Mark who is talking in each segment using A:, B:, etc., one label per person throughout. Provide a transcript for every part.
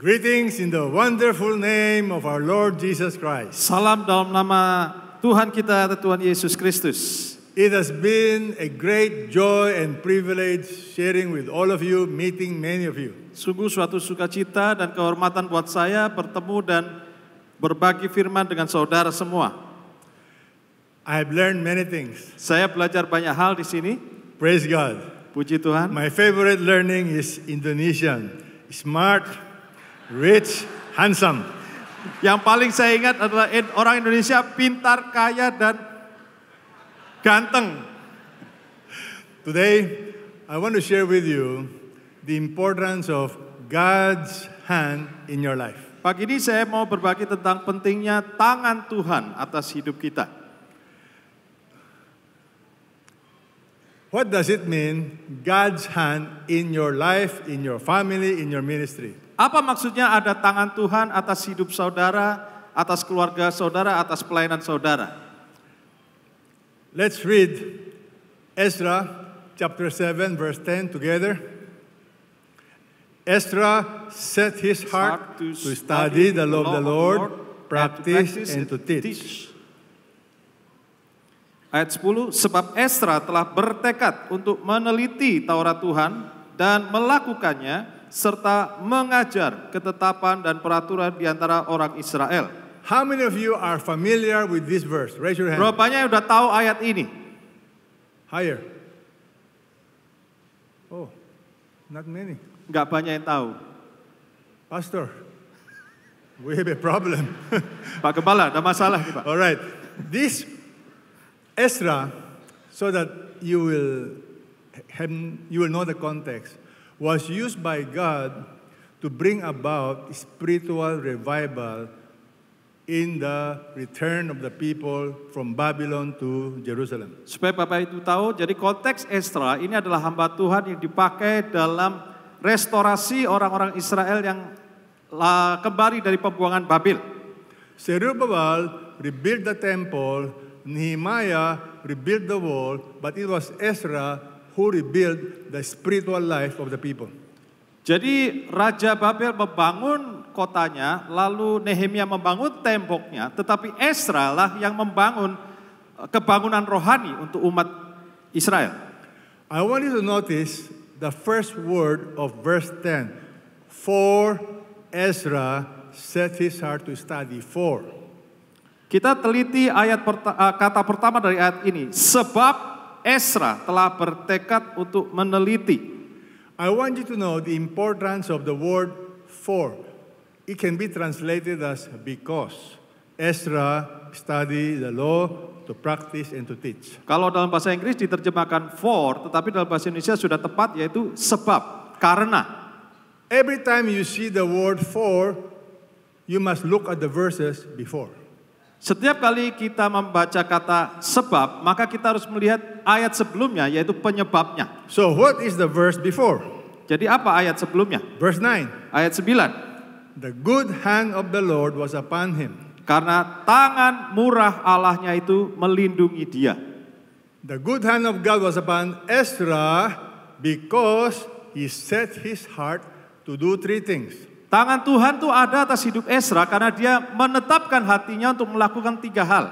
A: Greetings in the wonderful name of our Lord Jesus Christ.
B: Salam dalam nama Tuhan kita, Tuhan Yesus Kristus.
A: It has been a great joy and privilege sharing with all of you, meeting many of you.
B: Sungguh suatu sukacita dan kehormatan buat saya bertemu dan berbagi firman dengan saudara semua.
A: I have learned many things.
B: Saya belajar banyak hal di sini.
A: Praise God.
B: Puji Tuhan.
A: My favorite learning is Indonesian. Smart, rich, handsome.
B: Yang paling saya ingat adalah orang Indonesia pintar, kaya, dan ganteng.
A: Today, I want to share with you the importance of God's hand in your life.
B: Pagi ini saya mau berbagi tentang pentingnya tangan Tuhan atas hidup kita.
A: What does it mean, God's hand in your life, in your family, in your ministry?
B: Apa maksudnya ada tangan Tuhan atas hidup saudara, atas keluarga saudara, atas pelayanan saudara?
A: Let's read Ezra chapter 7 verse 10 together. Ezra set his heart to study the law of the Lord, practice and to teach.
B: Ayat 10, sebab Ezra telah bertekad untuk meneliti Taurat Tuhan dan melakukannya serta mengajar ketetapan dan peraturan di antara orang Israel.
A: How many of you are familiar with this verse? Raise your hand.
B: Berapanya yang udah tahu ayat ini?
A: Higher. Oh, not many.
B: Enggak banyak yang tahu.
A: Pastor, we have a problem.
B: Pak Gembala, ada masalah nih Pak.
A: All right. This Ezra, so that you will know the context, was used by God to bring about spiritual revival in the return of the people from Babylon to Jerusalem.
B: Supaya Bapak Ibu tahu, jadi konteks Ezra ini adalah hamba Tuhan yang dipakai dalam restorasi orang-orang Israel yang kembali dari pembuangan Babil.
A: Zerubbabel rebuilt the temple, Nehemiah rebuilt the wall, but it was Ezra who rebuilt the spiritual life of the people.
B: Jadi Raja Babel membangun kotanya, lalu Nehemia membangun temboknya, tetapi Ezra lah yang membangun kebangunan rohani untuk umat Israel.
A: I want you to notice the first word of verse 10. For Ezra set his heart to study. For.
B: Kita teliti kata pertama dari ayat ini. Sebab Ezra telah bertekad untuk meneliti.
A: I want you to know the importance of the word for. It can be translated as because. Ezra studied the law to practice and to teach.
B: Kalau dalam bahasa Inggris diterjemahkan for, tetapi dalam bahasa Indonesia sudah tepat yaitu sebab, karena.
A: Every time you see the word for, you must look at the verses before.
B: Setiap kali kita membaca kata sebab, maka kita harus melihat ayat sebelumnya, yaitu penyebabnya.
A: So what is the verse before?
B: Jadi apa ayat sebelumnya?
A: Verse 9.
B: Ayat 9.
A: The good hand of the Lord was upon him.
B: Karena tangan murah Allahnya itu melindungi dia.
A: The good hand of God was upon Ezra because he set his heart to do three things.
B: Tangan Tuhan tuh ada atas hidup Ezra karena dia menetapkan hatinya untuk melakukan tiga hal.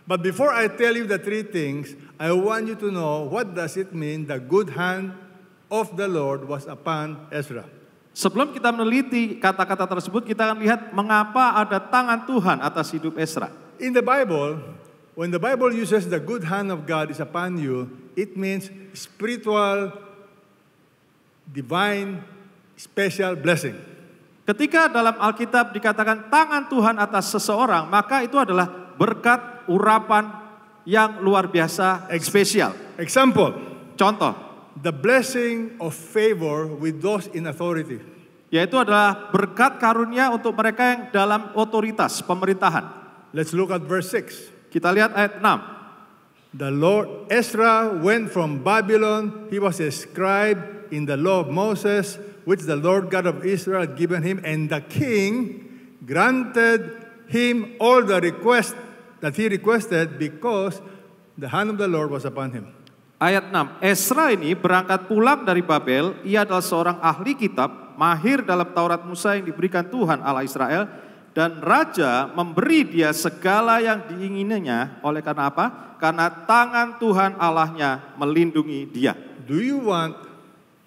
A: But before I tell you the three things, I want you to know what does it mean the good hand of the Lord was upon Ezra.
B: Sebelum kita meneliti kata-kata tersebut, kita akan lihat mengapa ada tangan Tuhan atas hidup Ezra.
A: In the Bible, when the Bible uses the good hand of God is upon you, it means spiritual, divine, special blessing.
B: Ketika dalam Alkitab dikatakan tangan Tuhan atas seseorang, maka itu adalah berkat urapan yang luar biasa spesial.
A: Example.
B: Contoh.
A: The blessing of favor with those in authority.
B: Yaitu adalah berkat karunia untuk mereka yang dalam otoritas pemerintahan.
A: Let's look at verse 6.
B: Kita lihat ayat 6.
A: The Lord Ezra went from Babylon. He was a scribe in the law of Moses, which the Lord God of Israel had given him, and the king granted him all the request that he requested because the hand of the Lord was upon him.
B: Ayat 6, Ezra ini berangkat pulang dari Babel, ia adalah seorang ahli kitab, mahir dalam Taurat Musa yang diberikan Tuhan Allah Israel, dan raja memberi dia segala yang diingininya. Oleh karena apa? Karena tangan Tuhan Allahnya melindungi dia.
A: Do you want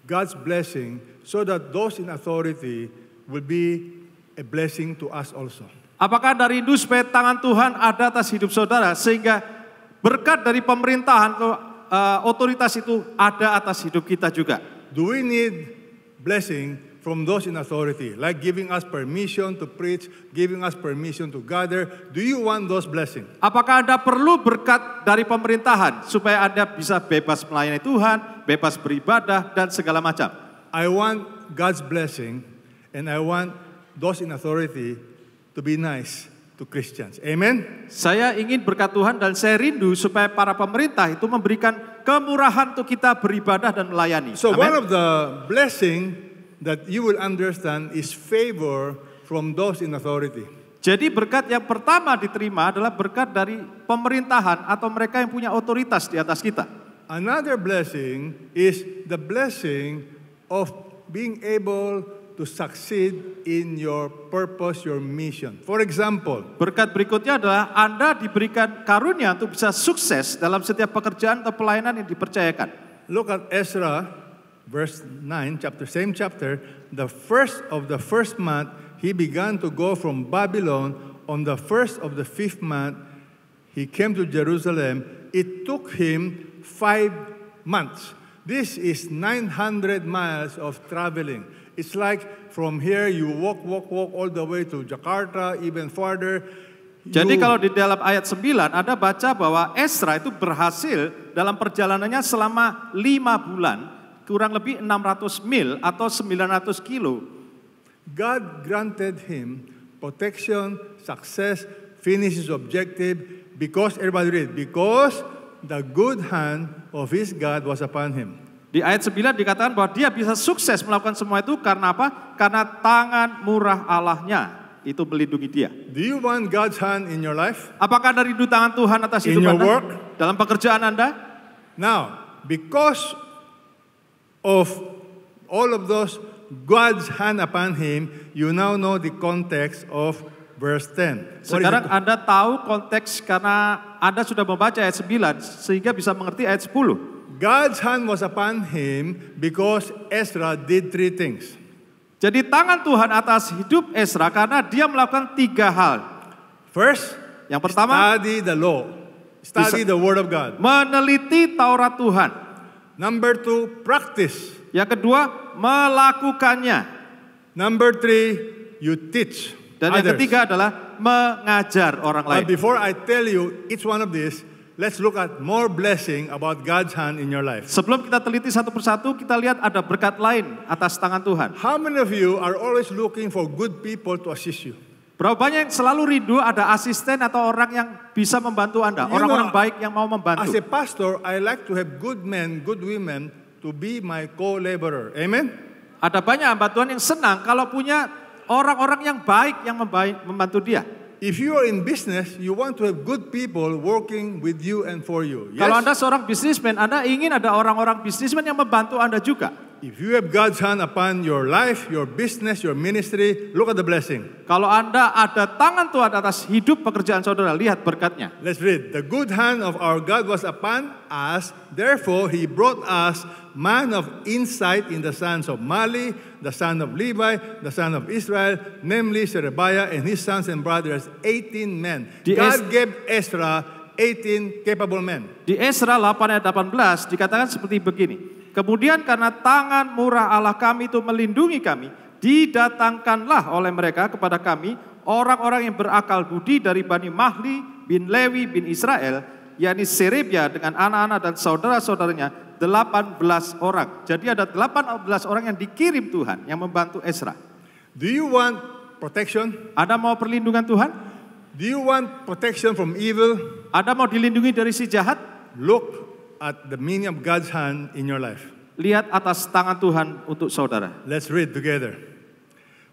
A: God's blessing so that those in authority will be a blessing to us also?
B: Apakah Anda rindu supaya tangan Tuhan ada atas hidup saudara, sehingga berkat dari pemerintahan atau otoritas itu ada atas hidup kita juga?
A: Do we need blessing from those in authority, like giving us permission to preach, giving us permission to gather? Do you want those blessings?
B: Apakah Anda perlu berkat dari pemerintahan supaya Anda bisa bebas melayani Tuhan, bebas beribadah, dan segala macam?
A: I want God's blessing, and I want those in authority to be nice to Christians. Amen?
B: Saya ingin berkat Tuhan dan saya rindu supaya para pemerintah itu memberikan kemurahan untuk kita beribadah dan melayani.
A: So
B: Amen?
A: one of the blessing that you will understand is favor from those in authority.
B: Jadi berkat yang pertama diterima adalah berkat dari pemerintahan atau mereka yang punya otoritas di atas kita.
A: Another blessing is the blessing of being able to succeed in your purpose, your mission. For example,
B: Berkat berikutnya adalah Anda diberikan karunia untuk bisa sukses dalam setiap pekerjaan atau pelayanan yang dipercayakan.
A: look at Ezra, verse 9, same chapter. The first of the first month, he began to go from Babylon. On the first of the fifth month, he came to Jerusalem. It took him 5 months. This is 900 miles of traveling. It's like from here you walk all the way to Jakarta, even farther.
B: Jadi kalau di dalam ayat 9 Anda baca bahwa Ezra itu berhasil dalam perjalanannya selama 5 bulan, kurang lebih 600 mil atau 900 kilo.
A: God granted him protection, success, finish his objective, because, everybody read, because the good hand of his God was upon him.
B: Di ayat 9 dikatakan bahwa dia bisa sukses melakukan semua itu karena apa? Karena tangan murah Allahnya itu melindungi dia.
A: Do you want God's hand in your life?
B: Apakah Anda rindu tangan Tuhan atas
A: In
B: hidup
A: your
B: Anda?
A: work?
B: Dalam pekerjaan Anda?
A: Now, because of all of those God's hand upon him, you now know the context of verse 10.
B: Sekarang Anda tahu konteks karena Anda sudah membaca ayat 9 sehingga bisa mengerti ayat 10.
A: God's hand was upon him because Ezra did 3 things.
B: Jadi tangan Tuhan atas hidup Ezra karena dia melakukan 3 hal.
A: First,
B: Yang pertama,
A: study the law. Study the word of God.
B: meneliti Taurat Tuhan.
A: Number 2, practice.
B: Yang kedua, melakukannya.
A: Number 3, you teach
B: Dan yang
A: others.
B: ketiga adalah mengajar orang
A: But
B: lain.
A: before I tell you each one of these, let's look at more blessing about God's hand in your life.
B: Sebelum kita teliti satu persatu, kita lihat ada berkat lain atas tangan Tuhan.
A: How many of you are always looking for good people to assist you?
B: Berapa banyak yang selalu rindu ada asisten atau orang yang bisa membantu Anda,
A: You
B: orang-orang
A: know,
B: baik yang mau membantu.
A: As a pastor, I like to have good men, good women to be my co-laborer. Amen?
B: Ada banyak hamba Tuhan yang senang kalau punya orang-orang yang baik yang membantu dia.
A: If you are in business, you want to have good people working with you and for you. Yes?
B: Kalau Anda seorang bisnismen, Anda ingin ada orang-orang bisnismen yang membantu Anda juga.
A: If you have God's hand upon your life, your business, your ministry, look at the blessing.
B: Kalau Anda ada tangan Tuhan atas hidup pekerjaan saudara, lihat berkatnya.
A: Let's read. The good hand of our God was upon us. Therefore, he brought us man of insight in the sons of Mali, the son of Levi, the son of Israel, namely Sherebiah and his sons and brothers, 18 men. God gave Ezra 18 capable men.
B: Di Ezra 8 ayat 18 dikatakan seperti begini. Kemudian karena tangan murah Allah kami itu melindungi kami, didatangkanlah oleh mereka kepada kami orang-orang yang berakal budi dari Bani Mahli bin Lewi bin Israel, yakni Sherebiah dengan anak-anak dan saudara-saudaranya 18 orang. Jadi ada 18 orang yang dikirim Tuhan yang membantu Ezra.
A: Do you want protection?
B: Anda mau perlindungan Tuhan?
A: Do you want protection from evil?
B: Anda mau dilindungi dari si jahat?
A: Look at the meaning of God's hand in your life.
B: Lihat atas tangan Tuhan untuk saudara.
A: Let's read together.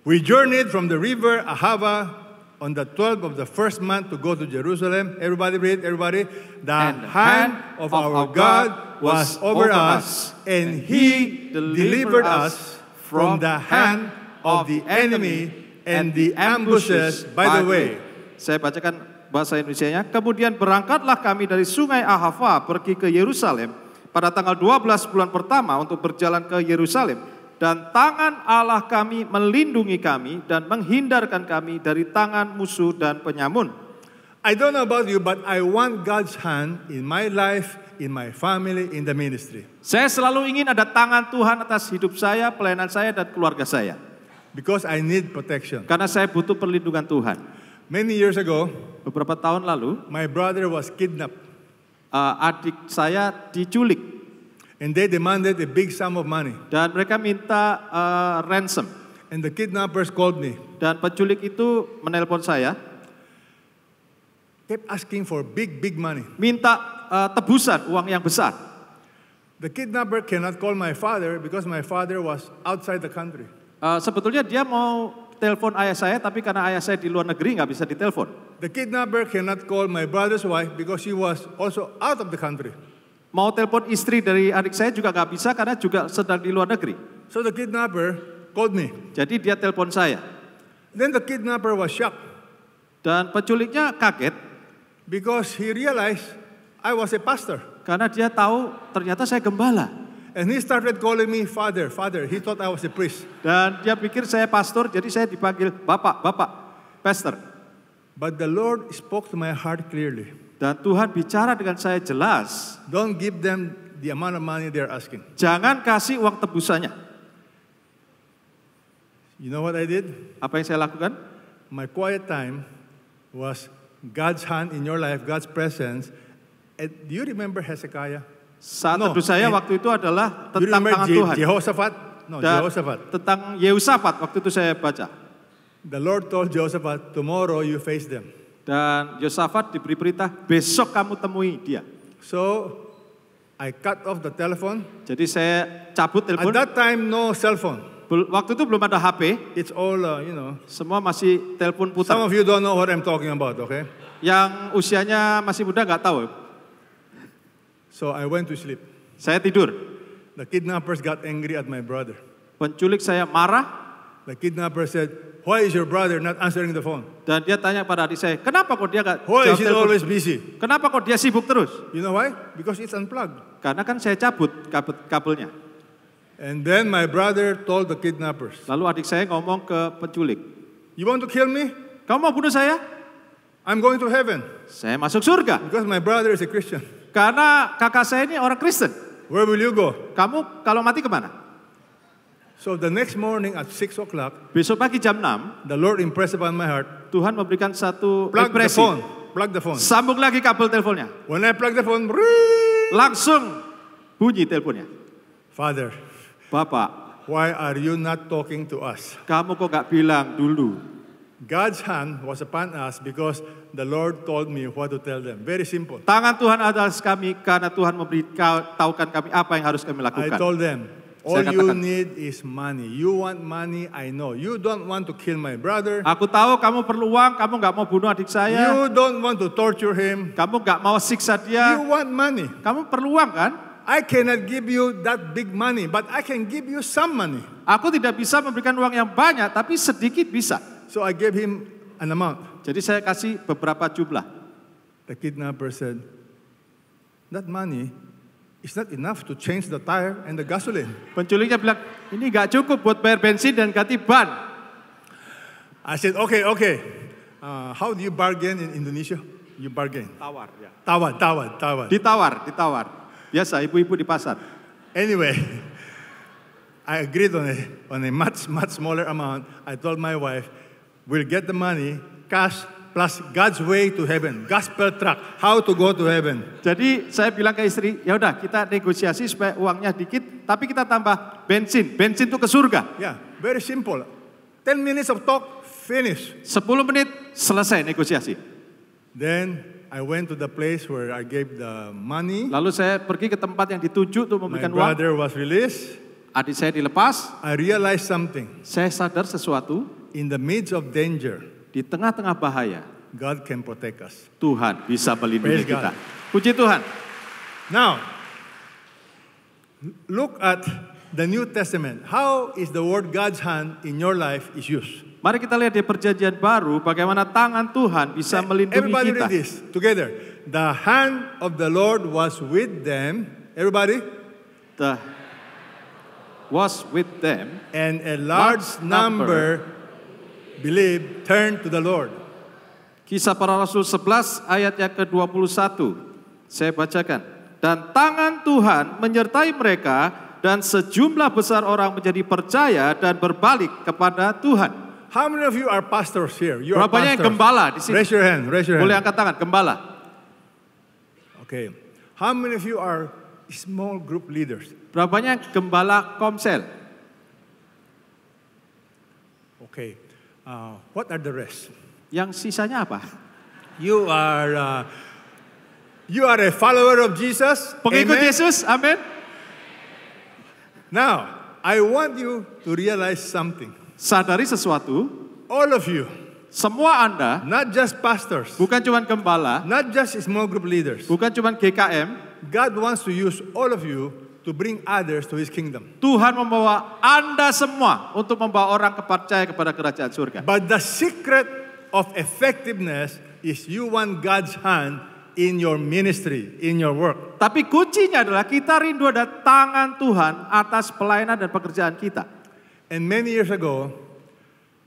A: We journeyed from the river Ahava on the 12th of the first month to go to Jerusalem. Everybody read, everybody. The hand of our God was over us, and he delivered us from the hand of the enemy and the ambushes by the way.
B: Saya bacakan bahasa Indonesianya. Kemudian berangkatlah kami dari sungai Ahava pergi ke Yerusalem pada tanggal 12 bulan pertama untuk berjalan ke Yerusalem. Dan tangan Allah kami melindungi kami dan menghindarkan kami dari tangan musuh dan penyamun.
A: I don't know about you, but I want God's hand in my life, in my family, in the ministry.
B: Saya selalu ingin ada tangan Tuhan atas hidup saya, pelayanan saya, dan keluarga saya.
A: Because I need protection.
B: Karena saya butuh perlindungan Tuhan.
A: Many years ago,
B: Beberapa tahun lalu,
A: my brother was kidnapped.
B: Adik saya diculik.
A: And they demanded a big sum of money.
B: Dan mereka minta ransom.
A: And the kidnappers called me.
B: Dan penculik itu menelpon saya.
A: Kept asking for big money.
B: Minta tebusan uang yang besar.
A: The kidnapper cannot call my father because my father was outside the country.
B: Sebetulnya dia mau telepon ayah saya, tapi karena ayah saya di luar negeri nggak bisa ditelepon.
A: The kidnapper cannot call my brother's wife because she was also out of the country.
B: Mau telepon istri dari adik saya juga nggak bisa karena juga sedang di luar negeri.
A: So the kidnapper called me.
B: Jadi dia telepon saya.
A: Then the kidnapper was shocked.
B: Dan penculiknya kaget.
A: Because he realized I was a pastor.
B: Karena dia tahu ternyata saya gembala.
A: And he started calling me father. He thought I was a priest.
B: Dan dia pikir saya pastor, jadi saya dipanggil bapak, pastor.
A: But the Lord spoke to my heart clearly.
B: Dan Tuhan bicara dengan saya jelas.
A: Don't give them the amount of money they're asking.
B: Jangan kasih uang tebusannya.
A: You know what I did?
B: Apa yang saya lakukan?
A: My quiet time was God's hand in your life, God's presence. And do you remember Hezekiah?
B: Saat teduh saya waktu itu adalah tentang tangan Tuhan.
A: Jehoshaphat? No, Jehoshaphat.
B: Tentang Yehosafat waktu itu saya baca.
A: The Lord told Jehoshaphat, tomorrow you face them.
B: Dan Yehosafat diberi perintah, besok kamu temui dia.
A: So, I cut off the telephone.
B: Jadi saya cabut telepon.
A: At that time, no cell phone.
B: Waktu itu belum ada HP.
A: It's all,
B: Semua masih telepon putar.
A: Some of you don't know what I'm talking about, okay?
B: Yang usianya masih muda nggak tahu.
A: So I went to sleep.
B: Saya tidur.
A: The kidnappers got angry at my brother.
B: Penculik saya marah.
A: The kidnapper said, why is your brother not answering the phone?
B: Dan dia tanya pada adik saya, kenapa kok dia nggak
A: Why
B: jawab
A: is he
B: telepon?
A: always busy?
B: Kenapa kok dia sibuk terus?
A: You know why? Because it's unplugged.
B: Karena kan saya cabut kabelnya.
A: And then my brother told the kidnappers,
B: Lalu adik saya ngomong ke penculik,
A: you want to kill me?
B: kamu mau bunuh saya?
A: I'm going to heaven.
B: Saya masuk surga.
A: Because my brother is a Christian.
B: Karena kakak saya ini orang Kristen.
A: Where will you go?
B: Kamu kalau mati kemana?
A: So the next morning at 6 o'clock,
B: Besok pagi jam 6,
A: the Lord impressed upon my heart,
B: Tuhan memberikan satu
A: plug the
B: impresi.
A: phone. Plug the phone.
B: Sambung lagi kabel teleponnya.
A: When I plug the phone, ring.
B: Langsung bunyi teleponnya.
A: Father,
B: Bapak,
A: why are you not talking to us?
B: kamu kok gak bilang dulu?
A: God's hand was upon us because the Lord told me what to tell them. Very simple.
B: Tangan Tuhan atas kami karena Tuhan memberitahukan kami apa yang harus kami
A: I
B: lakukan.
A: told them, all
B: Saya
A: you
B: katakan,
A: need is money. You want money, I know. You don't want to kill my brother.
B: Aku tahu kamu perlu uang, kamu gak mau bunuh adik saya.
A: You don't want to torture him.
B: Kamu gak mau siksa dia.
A: You want money.
B: Kamu perlu uang kan?
A: I cannot give you that big money, but I can give you some money.
B: Aku tidak bisa memberikan uang yang banyak, tapi sedikit bisa.
A: So I gave him an amount.
B: Jadi saya kasih beberapa jumlah.
A: The kidnapper said, that money is not enough to change the tire and the gasoline.
B: Penculiknya bilang, ini gak cukup buat bayar bensin dan ganti ban.
A: I said, okay. How do you bargain in Indonesia? You bargain.
B: Tawar, ya.
A: Tawar.
B: Ditawar. Biasa ibu-ibu di pasar.
A: Anyway, I agreed on a much smaller amount. I told my wife, we'll get the money, cash, plus God's way to heaven. Gospel tract, how to go to heaven.
B: Jadi saya bilang ke istri, ya udah kita negosiasi supaya uangnya dikit, tapi kita tambah bensin tuh ke surga.
A: Yeah, very simple. 10 minutes of talk, finish.
B: 10 menit selesai negosiasi.
A: Then I went to the place where I gave the money.
B: Lalu saya pergi ke tempat yang dituju untuk
A: My
B: memberikan uang.
A: brother was released.
B: Adik saya dilepas.
A: I realized something.
B: Saya sadar sesuatu,
A: In the midst of danger,
B: di tengah-tengah bahaya,
A: God can protect us.
B: Tuhan bisa melindungi
A: Praise
B: kita.
A: God.
B: Puji Tuhan.
A: Now, look at the New Testament, how is the word God's hand in your life is used?
B: Mari kita lihat di perjanjian baru bagaimana tangan Tuhan bisa melindungi
A: Everybody
B: kita.
A: read this together. The hand of the Lord was with them. Everybody?
B: The was with them.
A: And a large number believed, turned to the Lord.
B: Kisah Para Rasul 11 ayat yang ke-21. Saya bacakan. Dan tangan Tuhan menyertai mereka dan sejumlah besar orang menjadi percaya dan berbalik kepada Tuhan.
A: How many of you are pastors here? You are
B: Berapanya yang
A: pastors.
B: gembala di sini?
A: Raise your hand. Raise your
B: Boleh
A: hand.
B: angkat tangan, gembala.
A: Okay. How many of you are small group leaders?
B: Berapanya yang gembala komsel?
A: Okay. What are the rest?
B: Yang sisanya apa?
A: You are a follower of Jesus.
B: Pengikut
A: Amen?
B: Yesus, amin.
A: Now, I want you to realize something.
B: Sadari sesuatu,
A: All of you,
B: semua Anda,
A: not just pastors,
B: bukan cuma gembala,
A: not just small group leaders.
B: bukan cuma GKM,
A: God wants to use all of you to bring others to His kingdom.
B: Tuhan membawa Anda semua untuk membawa orang percaya kepada kerajaan surga.
A: But the secret of effectiveness is you want God's hand in your ministry, in your work.
B: Tapi kuncinya adalah kita rindu ada tangan Tuhan atas pelayanan dan pekerjaan kita.
A: And many years ago,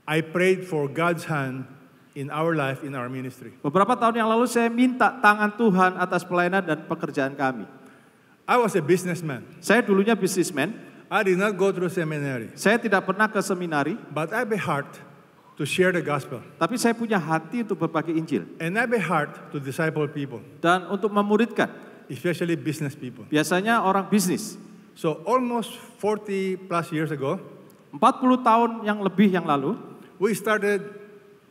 A: I prayed for God's hand in our life, in our ministry.
B: Beberapa tahun yang lalu saya minta tangan Tuhan atas pelayanan dan pekerjaan kami.
A: I was a businessman.
B: Saya dulunya bisnismen,
A: I did not go through seminary,
B: saya tidak pernah ke seminari,
A: but I have a heart to share the gospel.
B: tapi saya punya hati untuk berbagi Injil
A: And I have a heart to disciple people,
B: dan untuk memuridkan,
A: especially business people.
B: biasanya orang bisnis.
A: So almost 40 plus years ago,
B: 40 tahun yang lebih yang lalu,
A: we started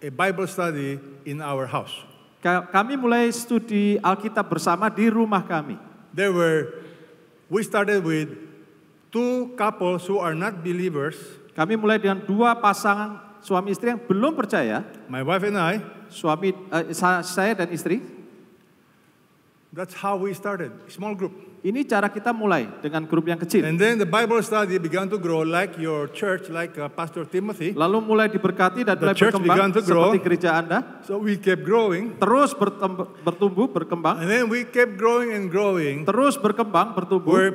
A: a Bible study in our house.
B: kami mulai studi Alkitab bersama di rumah kami.
A: We started with two couples who are not believers,
B: Kami mulai dengan dua pasangan suami istri yang belum percaya,
A: my wife and I.
B: saya dan istri.
A: That's how we started, small group.
B: Ini cara kita mulai dengan grup yang kecil.
A: And then the Bible study began to grow like your church, like Pastor Timothy.
B: Lalu mulai diberkati dan
A: The
B: mulai
A: church began
B: berkembang
A: to grow.
B: seperti gereja Anda.
A: So we kept growing.
B: Terus bertumbuh, berkembang.
A: And then we kept growing and growing,
B: Terus berkembang, bertumbuh.
A: where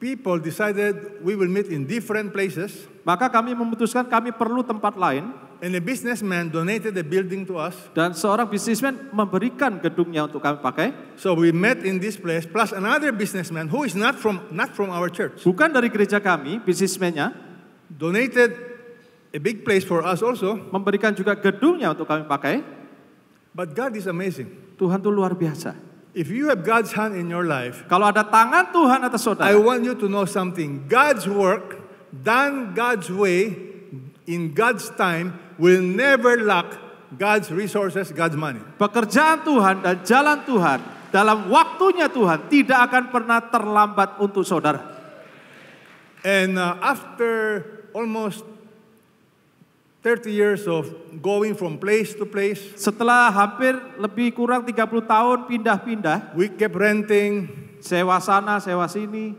A: people decided we will meet in different places.
B: Maka kami memutuskan kami perlu tempat lain.
A: And a businessman donated the building to us.
B: Dan seorang bisnismen memberikan gedungnya untuk kami pakai.
A: So we met in this place, plus another businessman who is not from our church,
B: Bukan dari gereja kami, bisnismennya
A: donated a big place for us also.
B: memberikan juga gedungnya untuk kami pakai.
A: But God is amazing.
B: Tuhan itu luar biasa.
A: If you have God's hand in your life,
B: Kalau ada tangan Tuhan atas
A: I
B: saudara,
A: want you to know something. God's work, done God's way, in God's time, will never lack God's resources, God's money.
B: pekerjaan Tuhan dan jalan Tuhan dalam waktunya Tuhan tidak akan pernah terlambat untuk saudara.
A: And after almost 30 years of going from place to place,
B: Setelah hampir lebih kurang 30 tahun pindah-pindah,
A: we kept renting
B: sewa sana, sewa sini,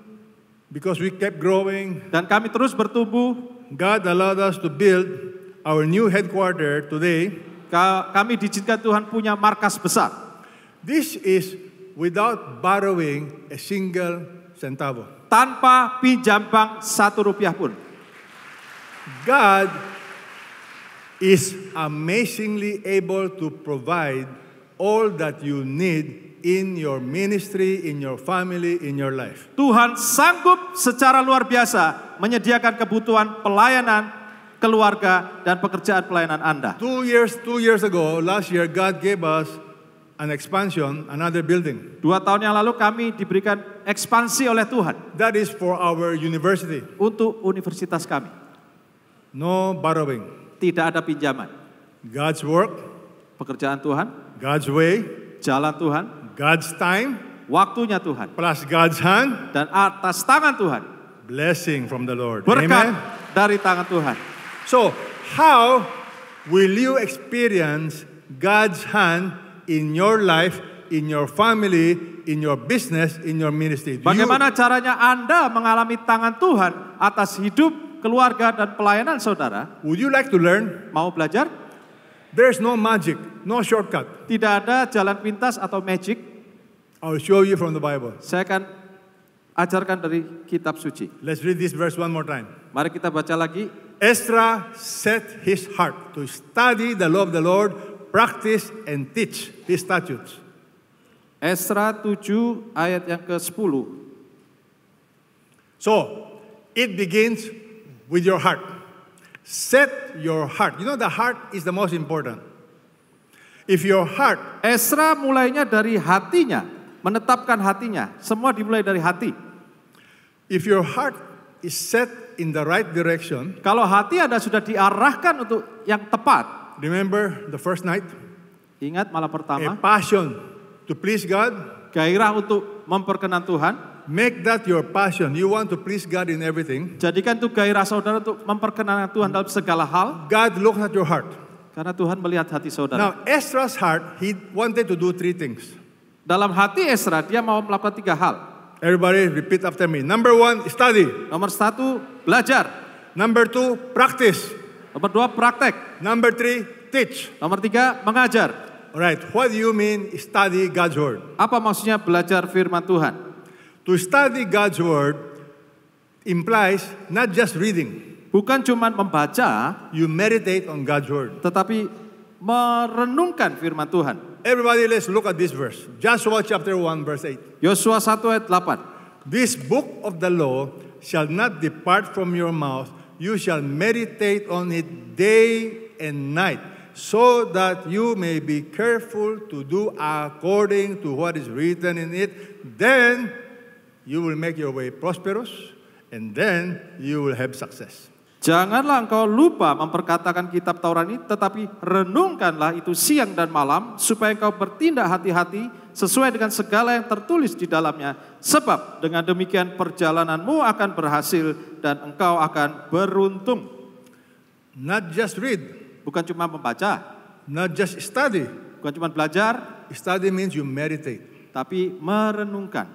A: because we kept growing.
B: dan kami terus bertumbuh.
A: God allowed us to build our new headquarters today.
B: Kami diizinkan Tuhan punya markas besar.
A: This is without borrowing a single centavo.
B: Tanpa pinjam bank 1 rupiah pun.
A: God is amazingly able to provide all that you need in your ministry, in your family, in your life.
B: Tuhan sanggup secara luar biasa menyediakan kebutuhan pelayanan, keluarga, dan pekerjaan pelayanan Anda.
A: 2 years ago, last year, God gave us an expansion, another building.
B: 2 tahun yang lalu kami diberikan ekspansi oleh Tuhan
A: That is for our university.
B: untuk universitas kami.
A: No borrowing.
B: Tidak ada pinjaman.
A: God's work,
B: Pekerjaan Tuhan,
A: God's way,
B: jalan Tuhan,
A: God's time,
B: waktunya Tuhan,
A: plus God's hand,
B: dan atas tangan Tuhan.
A: blessing from the Lord.
B: Berkat
A: Amen.
B: dari tangan Tuhan.
A: So, how will you experience God's hand in your life, in your family, in your business, in your ministry?
B: Bagaimana caranya Anda mengalami tangan Tuhan atas hidup, keluarga, dan pelayanan saudara?
A: Would you like to learn?
B: Mau belajar?
A: There's no magic, no shortcut.
B: Tidak ada jalan pintas atau magic.
A: I'll show you from the Bible.
B: Saya akan ajarkan dari kitab suci.
A: Let's read this verse one more time.
B: Mari kita baca lagi.
A: Ezra set his heart to study the law of the Lord, practice and teach his statutes.
B: Ezra 7 ayat yang ke-10.
A: So, it begins with your heart. Set your heart. You know, the heart is the most important. If your heart,
B: Ezra mulainya dari hatinya, menetapkan hatinya. Semua dimulai dari hati.
A: if your heart is set in the right direction,
B: Kalau hati Anda sudah diarahkan untuk yang tepat.
A: remember the first night,
B: Ingat malam
A: a
B: pertama,
A: passion to please God.
B: gairah untuk memperkenan Tuhan.
A: Make that your passion. You want to please God in everything.
B: Jadikan itu gairah saudara untuk memperkenan Tuhan dalam segala hal.
A: God looks at your heart.
B: Karena Tuhan melihat hati saudara.
A: Now, Ezra's heart, he wanted to do 3 things.
B: Dalam hati Ezra, dia mau melakukan 3 hal.
A: Everybody repeat after me. Number 1, study.
B: Nomor 1, belajar.
A: Number 2, practice.
B: Nomor 2, praktek.
A: Number 3, teach.
B: Nomor 3, mengajar.
A: All right, what do you mean study God's word?
B: Apa maksudnya belajar firman Tuhan?
A: To study God's word implies not just reading.
B: Bukan cuma membaca,
A: You meditate on God's word.
B: tetapi merenungkan firman Tuhan.
A: Everybody, let's look at this verse. Joshua chapter 1, verse 8.
B: Yosua 1 ayat 8.
A: This book of the law shall not depart from your mouth. You shall meditate on it day and night, so that you may be careful to do according to what is written in it. Then you will make your way prosperous, and then you will have success.
B: Janganlah engkau lupa memperkatakan kitab Taurat ini, tetapi renungkanlah itu siang dan malam, supaya engkau bertindak hati-hati sesuai dengan segala yang tertulis di dalamnya. Sebab dengan demikian perjalananmu akan berhasil dan engkau akan beruntung.
A: Not just read,
B: Bukan cuma membaca,
A: not just study.
B: bukan cuma belajar,
A: Study means you meditate.
B: tapi merenungkan.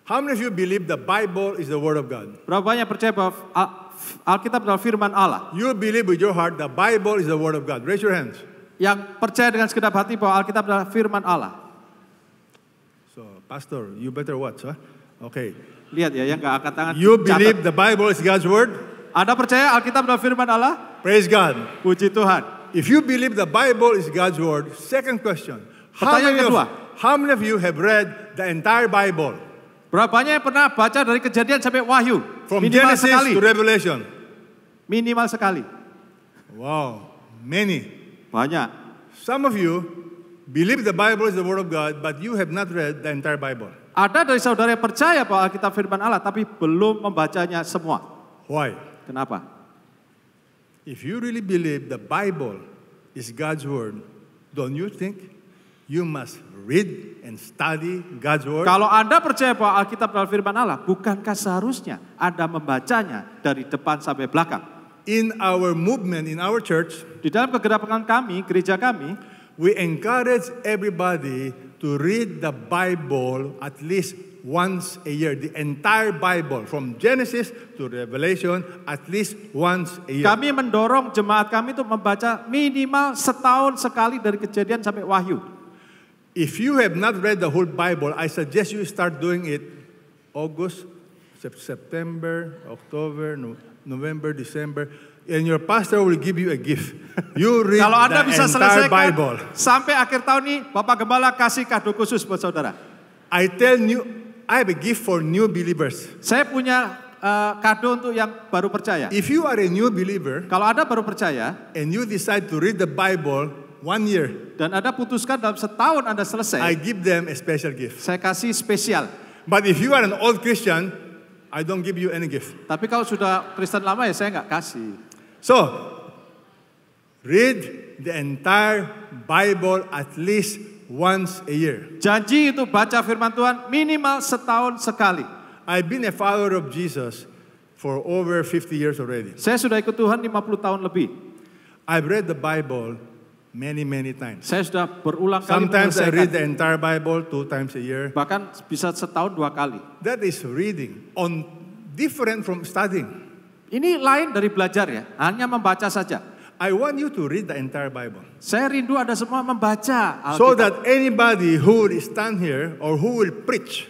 A: How many of you believe the Bible is the Word of God?
B: Berapa banyak percaya bahwa Alkitab adalah firman Allah?
A: You believe with your heart the Bible is the Word of God. Raise your hands.
B: Yang percaya dengan segenap hati bahwa Alkitab adalah firman Allah.
A: So, Pastor, you better watch, huh? Okay.
B: Lihat ya, yang gak angkat tangan.
A: You
B: catat.
A: believe the Bible is God's Word?
B: Anda percaya Alkitab adalah firman Allah?
A: Praise God.
B: Puji Tuhan.
A: If you believe the Bible is God's Word, second question.
B: Pertanyaan kedua.
A: How many of you have read the entire Bible?
B: Berapa banyak yang pernah baca dari Kejadian sampai Wahyu?
A: From
B: Minimal
A: Genesis
B: sekali.
A: to Revelation?
B: Minimal sekali.
A: Wow, many.
B: Banyak.
A: Some of you believe the Bible is the Word of God, but you have not read the entire Bible.
B: Ada dari saudara yang percaya bahwa Alkitab firman Allah, tapi belum membacanya semua.
A: Why?
B: Kenapa?
A: If you really believe the Bible is God's Word, don't you think you must read and study God's Word?
B: Kalau Anda percaya bahwa Alkitab adalah firman Allah, bukankah seharusnya Anda membacanya dari depan sampai belakang?
A: In our movement, in our church,
B: Di dalam kegerakan kami, gereja kami,
A: we encourage everybody to read the Bible at least once a year. The entire Bible, from Genesis to Revelation, at least once a year.
B: kami mendorong jemaat kami untuk membaca minimal setahun sekali dari Kejadian sampai Wahyu.
A: If you have not read the whole Bible, I suggest you start doing it August, September, October, November, December, and your pastor will give you a gift. You read
B: Kalau Anda
A: the
B: bisa
A: entire
B: selesaikan
A: Bible.
B: sampai akhir tahun ini, Bapak Gembala kasih kado khusus buat saudara.
A: I have a gift for new believers.
B: Saya punya kado untuk yang baru percaya.
A: If you are a new believer
B: Kalau Anda baru percaya
A: and you decide to read the Bible 1 year,
B: dan Anda putuskan dalam setahun Anda selesai,
A: I give them a special gift.
B: saya kasih spesial.
A: But if you are an old Christian, I don't give you any gift.
B: Tapi kalau sudah Kristen lama ya saya nggak kasih.
A: So, read the entire Bible at least once a year.
B: Janji itu baca firman Tuhan minimal setahun sekali.
A: I've been a follower of Jesus for over 50 years already.
B: Saya sudah ikut Tuhan 50 tahun lebih.
A: I've read the Bible many times.
B: Saya sudah berulang kali
A: Sometimes I read
B: menyelesaikan.
A: the entire Bible 2 times a year.
B: Bahkan bisa setahun 2 kali.
A: That is reading, different from studying.
B: Ini lain dari belajar ya, hanya membaca saja.
A: I want you to read the entire Bible.
B: Saya rindu Anda semua membaca
A: So
B: Alkitab.
A: that anybody who will stand here or who will preach,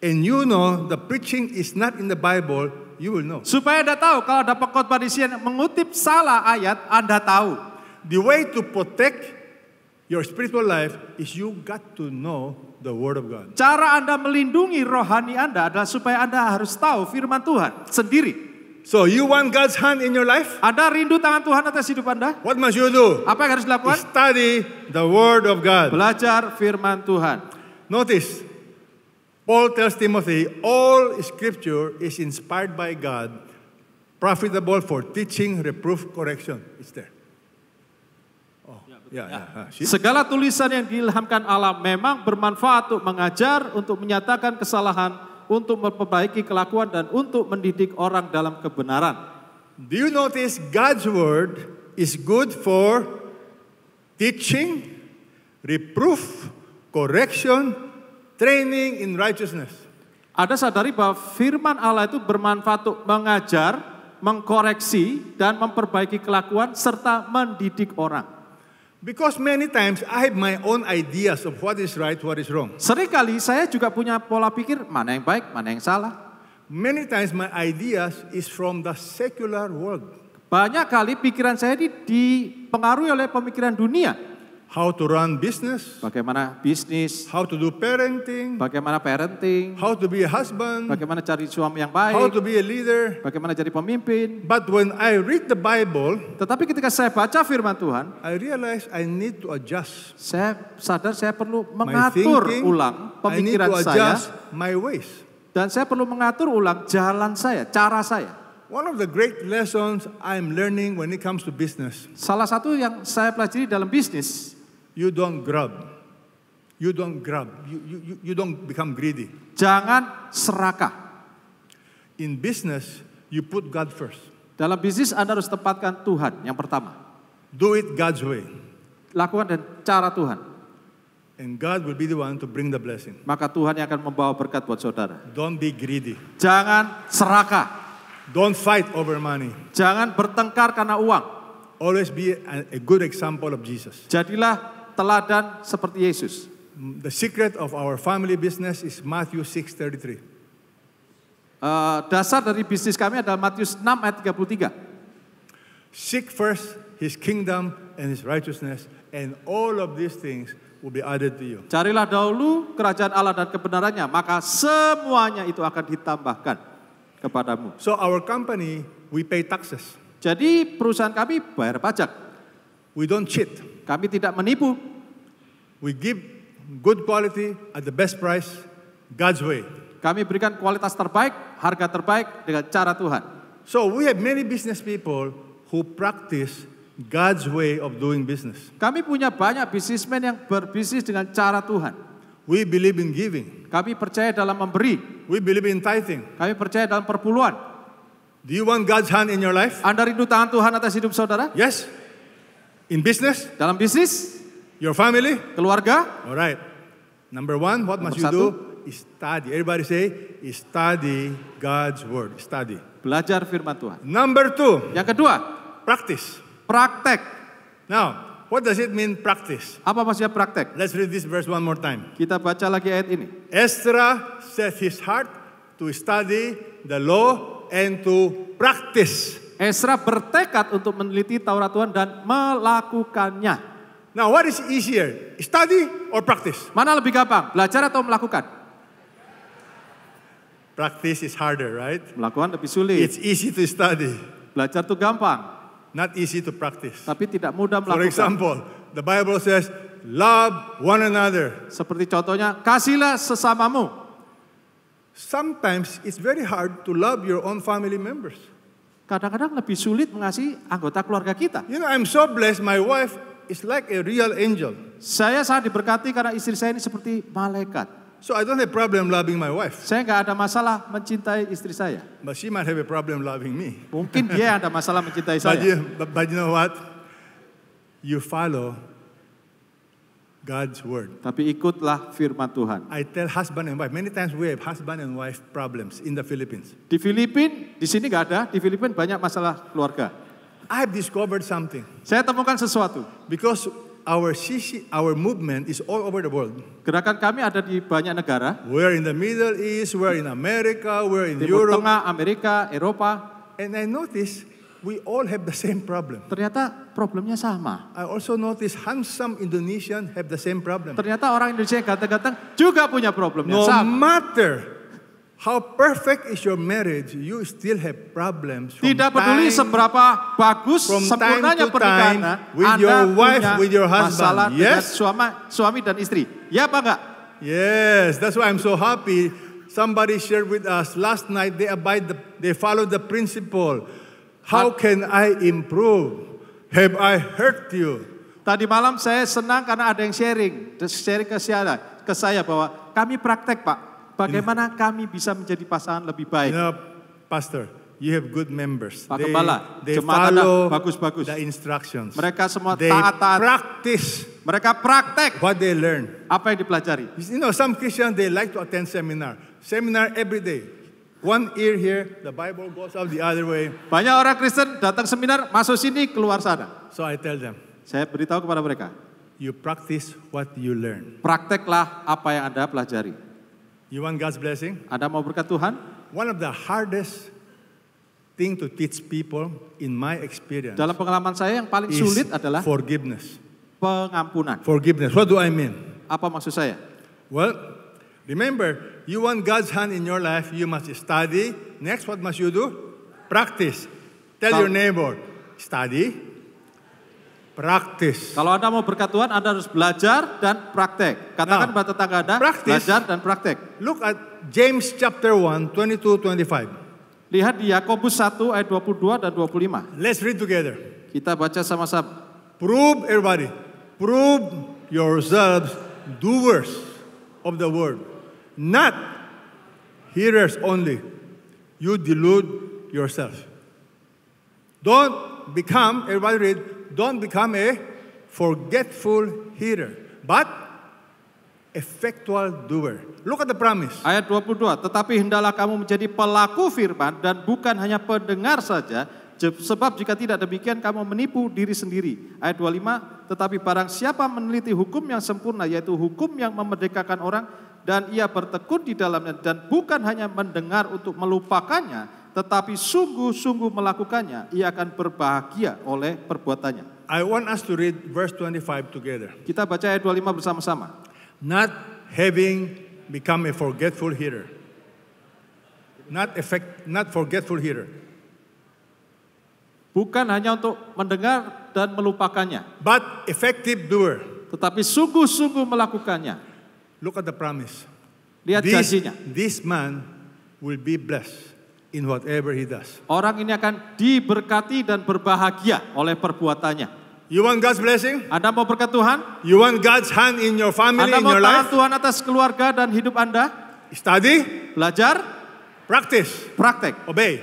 A: and you know the preaching is not in the Bible, you will know.
B: Supaya Anda tahu kalau ada pengkhotbah di sini yang mengutip salah ayat, Anda tahu.
A: The way to protect your spiritual life is you got to know the Word of God.
B: Cara Anda melindungi rohani Anda adalah supaya Anda harus tahu firman Tuhan sendiri.
A: So you want God's hand in your life?
B: Anda rindu tangan Tuhan atas hidup Anda?
A: What must you do?
B: Apa yang harus dilakukan?
A: Study the Word of God.
B: Belajar firman Tuhan.
A: Notice, Paul tells Timothy, all Scripture is inspired by God, profitable for teaching, reproof, correction. It's there. Oh, yeah. See?
B: Segala tulisan yang diilhamkan Allah memang bermanfaat untuk mengajar, untuk menyatakan kesalahan, untuk memperbaiki kelakuan, dan untuk mendidik orang dalam kebenaran.
A: Do you notice God's Word is good for teaching, reproof, correction, training in righteousness?
B: Anda sadari bahwa firman Allah itu bermanfaat untuk mengajar, mengkoreksi, dan memperbaiki kelakuan, serta mendidik orang.
A: Because many times I have my own ideas of what is right, what is wrong.
B: Seringkali saya juga punya pola pikir mana yang baik, mana yang salah.
A: Many times my ideas is from the secular world.
B: Banyak kali pikiran saya ini dipengaruhi oleh pemikiran dunia.
A: How to run business,
B: Bagaimana bisnis,
A: how to do parenting,
B: bagaimana parenting,
A: how to be a husband,
B: bagaimana cari suami yang
A: how
B: baik,
A: to be a leader.
B: bagaimana jadi pemimpin.
A: But when I read the Bible,
B: Tetapi ketika saya baca firman Tuhan,
A: I realize I need to adjust
B: saya sadar saya perlu
A: my
B: mengatur
A: thinking.
B: ulang
A: I need
B: pemikiran
A: to
B: saya,
A: adjust my ways.
B: dan saya perlu mengatur ulang jalan saya, cara saya.
A: One of the great lessons I'm learning when it comes to business,
B: Salah satu yang saya pelajari dalam bisnis,
A: you don't grab. You don't grab. You don't become greedy.
B: jangan serakah.
A: In business, you put God first.
B: Dalam bisnis Anda harus tempatkan Tuhan yang pertama.
A: Do it God's way.
B: Lakukan dan cara Tuhan.
A: And God will be the one to bring the blessing.
B: Maka Tuhan yang akan membawa berkat buat saudara.
A: Don't be greedy.
B: Jangan serakah.
A: Don't fight over money.
B: Jangan bertengkar karena uang.
A: Always be a good example of Jesus.
B: Jadilah teladan seperti Yesus.
A: The secret of our family business is Matthew 6:33.
B: Dasar dari bisnis kami adalah Matius 6 ayat 33.
A: Seek first His kingdom and His righteousness, and all of these things will be added to you.
B: Carilah dahulu kerajaan Allah dan kebenarannya, maka semuanya itu akan ditambahkan kepadamu.
A: So our company, we pay taxes.
B: Jadi perusahaan kami bayar pajak.
A: We don't cheat.
B: Kami tidak menipu.
A: We give good quality at the best price, God's way.
B: Kami berikan kualitas terbaik, harga terbaik dengan cara Tuhan.
A: So we have many business people who practice God's way of doing business.
B: Kami punya banyak bisnismen yang berbisnis dengan cara Tuhan.
A: We believe in giving.
B: Kami percaya dalam memberi.
A: We believe in tithing.
B: Kami percaya dalam perpuluhan.
A: Do you want God's hand in your life?
B: Anda rindu tangan Tuhan atas hidup saudara?
A: Yes. In business,
B: Dalam bisnis,
A: your family?
B: keluarga.
A: All right. Number one, what must you do? Study. Everybody say, study God's word. Study.
B: Belajar firman Tuhan.
A: Number two,
B: Yang kedua,
A: practice.
B: praktek.
A: Now, what does it mean practice?
B: Apa maksudnya praktek?
A: Let's read this verse one more time.
B: Kita baca lagi ayat ini.
A: Ezra set his heart to study the law and to practice.
B: Ezra bertekad untuk meneliti Taurat Tuhan dan melakukannya.
A: Now, what is easier? Study or practice?
B: Mana lebih gampang? Belajar atau melakukan?
A: Practice is harder, right?
B: Melakukan lebih sulit.
A: It's easy to study,
B: Belajar itu gampang,
A: not easy to practice.
B: tapi tidak mudah
A: For
B: melakukan.
A: example, the Bible says, love one another.
B: Seperti contohnya, kasihlah sesamamu.
A: Sometimes it's very hard to love your own family members.
B: Kadang-kadang lebih sulit mengasihi anggota keluarga kita.
A: You know, I'm so blessed. My wife is like a real angel.
B: Saya sangat diberkati karena istri saya ini seperti malaikat.
A: So I don't have problem loving my wife.
B: Saya nggak ada masalah mencintai istri saya.
A: But she might have a problem loving me.
B: Mungkin dia ada masalah mencintai
A: But
B: saya.
A: you know what? You follow God's word.
B: Tapi ikutlah firman Tuhan.
A: I tell husband and wife, many times we have husband and wife problems in the Philippines.
B: Di Filipina, di sini nggak ada. Di Filipina banyak masalah keluarga.
A: I have discovered something.
B: Saya temukan sesuatu.
A: Because our movement is all over the world.
B: Gerakan kami ada di banyak negara.
A: We're in the Middle East, we're in America, we're in
B: Timur
A: Europe.
B: Tengah, Amerika, Eropa.
A: And I notice we all have the same problem.
B: Ternyata problemnya sama.
A: I also notice handsome Indonesian have the same problem.
B: Ternyata orang Indonesia yang ganteng-ganteng juga punya problemnya
A: No
B: sama.
A: matter how perfect is your marriage, you still have problems. From
B: Tidak peduli
A: time-
B: seberapa bagus
A: from
B: sempurnanya
A: time to
B: pernikahan,
A: time with
B: Anda
A: your wife,
B: punya
A: with your husband.
B: masalah dengan
A: Yes?
B: suami dan istri. Ya apa enggak?
A: Yes, that's why I'm so happy. Somebody shared with us last night. They follow the principle. How can I improve? Have I hurt you?
B: Tadi malam saya senang karena ada yang sharing ke saya bahwa kami praktek Pak. Bagaimana kami bisa menjadi pasangan lebih baik.
A: You know, Pastor, you have good members.
B: Pak Gembala,
A: They
B: jemaat Anda
A: follow
B: bagus-bagus.
A: the instructions.
B: Mereka semua
A: They
B: taat-taat.
A: practice
B: Mereka praktek
A: what they learn.
B: apa yang dipelajari.
A: You know, some Christians, they like to attend seminar. Seminar every day. One ear here, the Bible goes out the other way.
B: Banyak orang Kristen datang seminar, masuk sini, keluar sana.
A: So I tell them,
B: Saya beritahu kepada mereka,
A: you practice what you learn.
B: prakteklah apa yang Anda pelajari.
A: You want God's blessing?
B: Anda mau berkat Tuhan?
A: One of the hardest thing to teach people in my experience
B: Dalam pengalaman saya yang paling
A: is
B: sulit adalah
A: forgiveness.
B: pengampunan.
A: Forgiveness. What do I mean?
B: Apa maksud saya?
A: Well, remember, you want God's hand in your life, you must study. Next, what must you do? Practice. Tell your neighbor, study, practice.
B: Kalau Anda mau berkat Tuhan, Anda harus belajar dan praktek. Katakan pada tetangga Anda,
A: practice.
B: belajar dan praktek.
A: Look at James chapter 1, 22-25.
B: Lihat di Yakobus 1 ayat 22 dan 25.
A: Let's read together.
B: Kita baca sama-sama.
A: Prove, everybody, prove yourselves doers of the word, not hearers only. You delude yourself. Don't become, everybody read, don't become a forgetful hearer, but effectual doer. Look at the promise.
B: Ayat 22, tetapi hendaklah kamu menjadi pelaku firman dan bukan hanya pendengar saja, sebab jika tidak demikian kamu menipu diri sendiri. Ayat 25, tetapi barang siapa meneliti hukum yang sempurna, yaitu hukum yang memerdekakan orang, dan ia bertekun di dalamnya, dan bukan hanya mendengar untuk melupakannya, tetapi sungguh-sungguh melakukannya, ia akan berbahagia oleh perbuatannya.
A: I want us to read verse 25 together.
B: Kita baca ayat 25 bersama-sama.
A: Not having become a forgetful hearer. Not forgetful hearer.
B: Bukan hanya untuk mendengar dan melupakannya,
A: But effective doer.
B: tetapi sungguh-sungguh melakukannya.
A: Look at the promise.
B: Lihat janjinya.
A: This man will be blessed in whatever he does.
B: Orang ini akan diberkati dan berbahagia oleh perbuatannya.
A: You want God's blessing?
B: Anda mau berkat Tuhan?
A: You want God's hand in your family,
B: Anda
A: in
B: mau
A: your
B: tahan
A: life?
B: Tuhan atas keluarga dan hidup Anda?
A: Study,
B: Belajar,
A: practice,
B: praktek,
A: obey.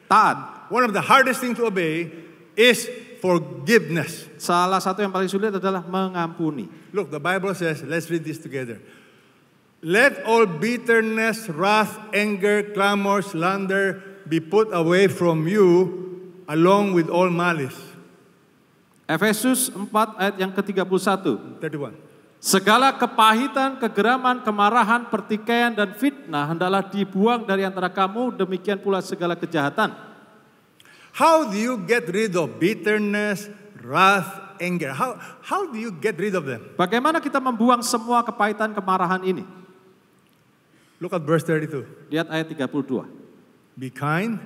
B: taat.
A: One of the hardest things to obey is forgiveness.
B: Salah satu yang paling sulit adalah mengampuni.
A: Look, the Bible says, let's read this together. Let all bitterness, wrath, anger, clamor, slander be put away from you along with all malice.
B: Efesus 4 ayat yang ke-31.
A: 31.
B: Segala kepahitan, kegeraman, kemarahan, pertikaian, dan fitnah hendaklah dibuang dari antara kamu, demikian pula segala kejahatan.
A: How do you get rid of bitterness, wrath, anger? How do you get rid of them?
B: Bagaimana kita membuang semua kepahitan, kemarahan ini?
A: Look at verse 32.
B: Lihat ayat 32.
A: Be kind,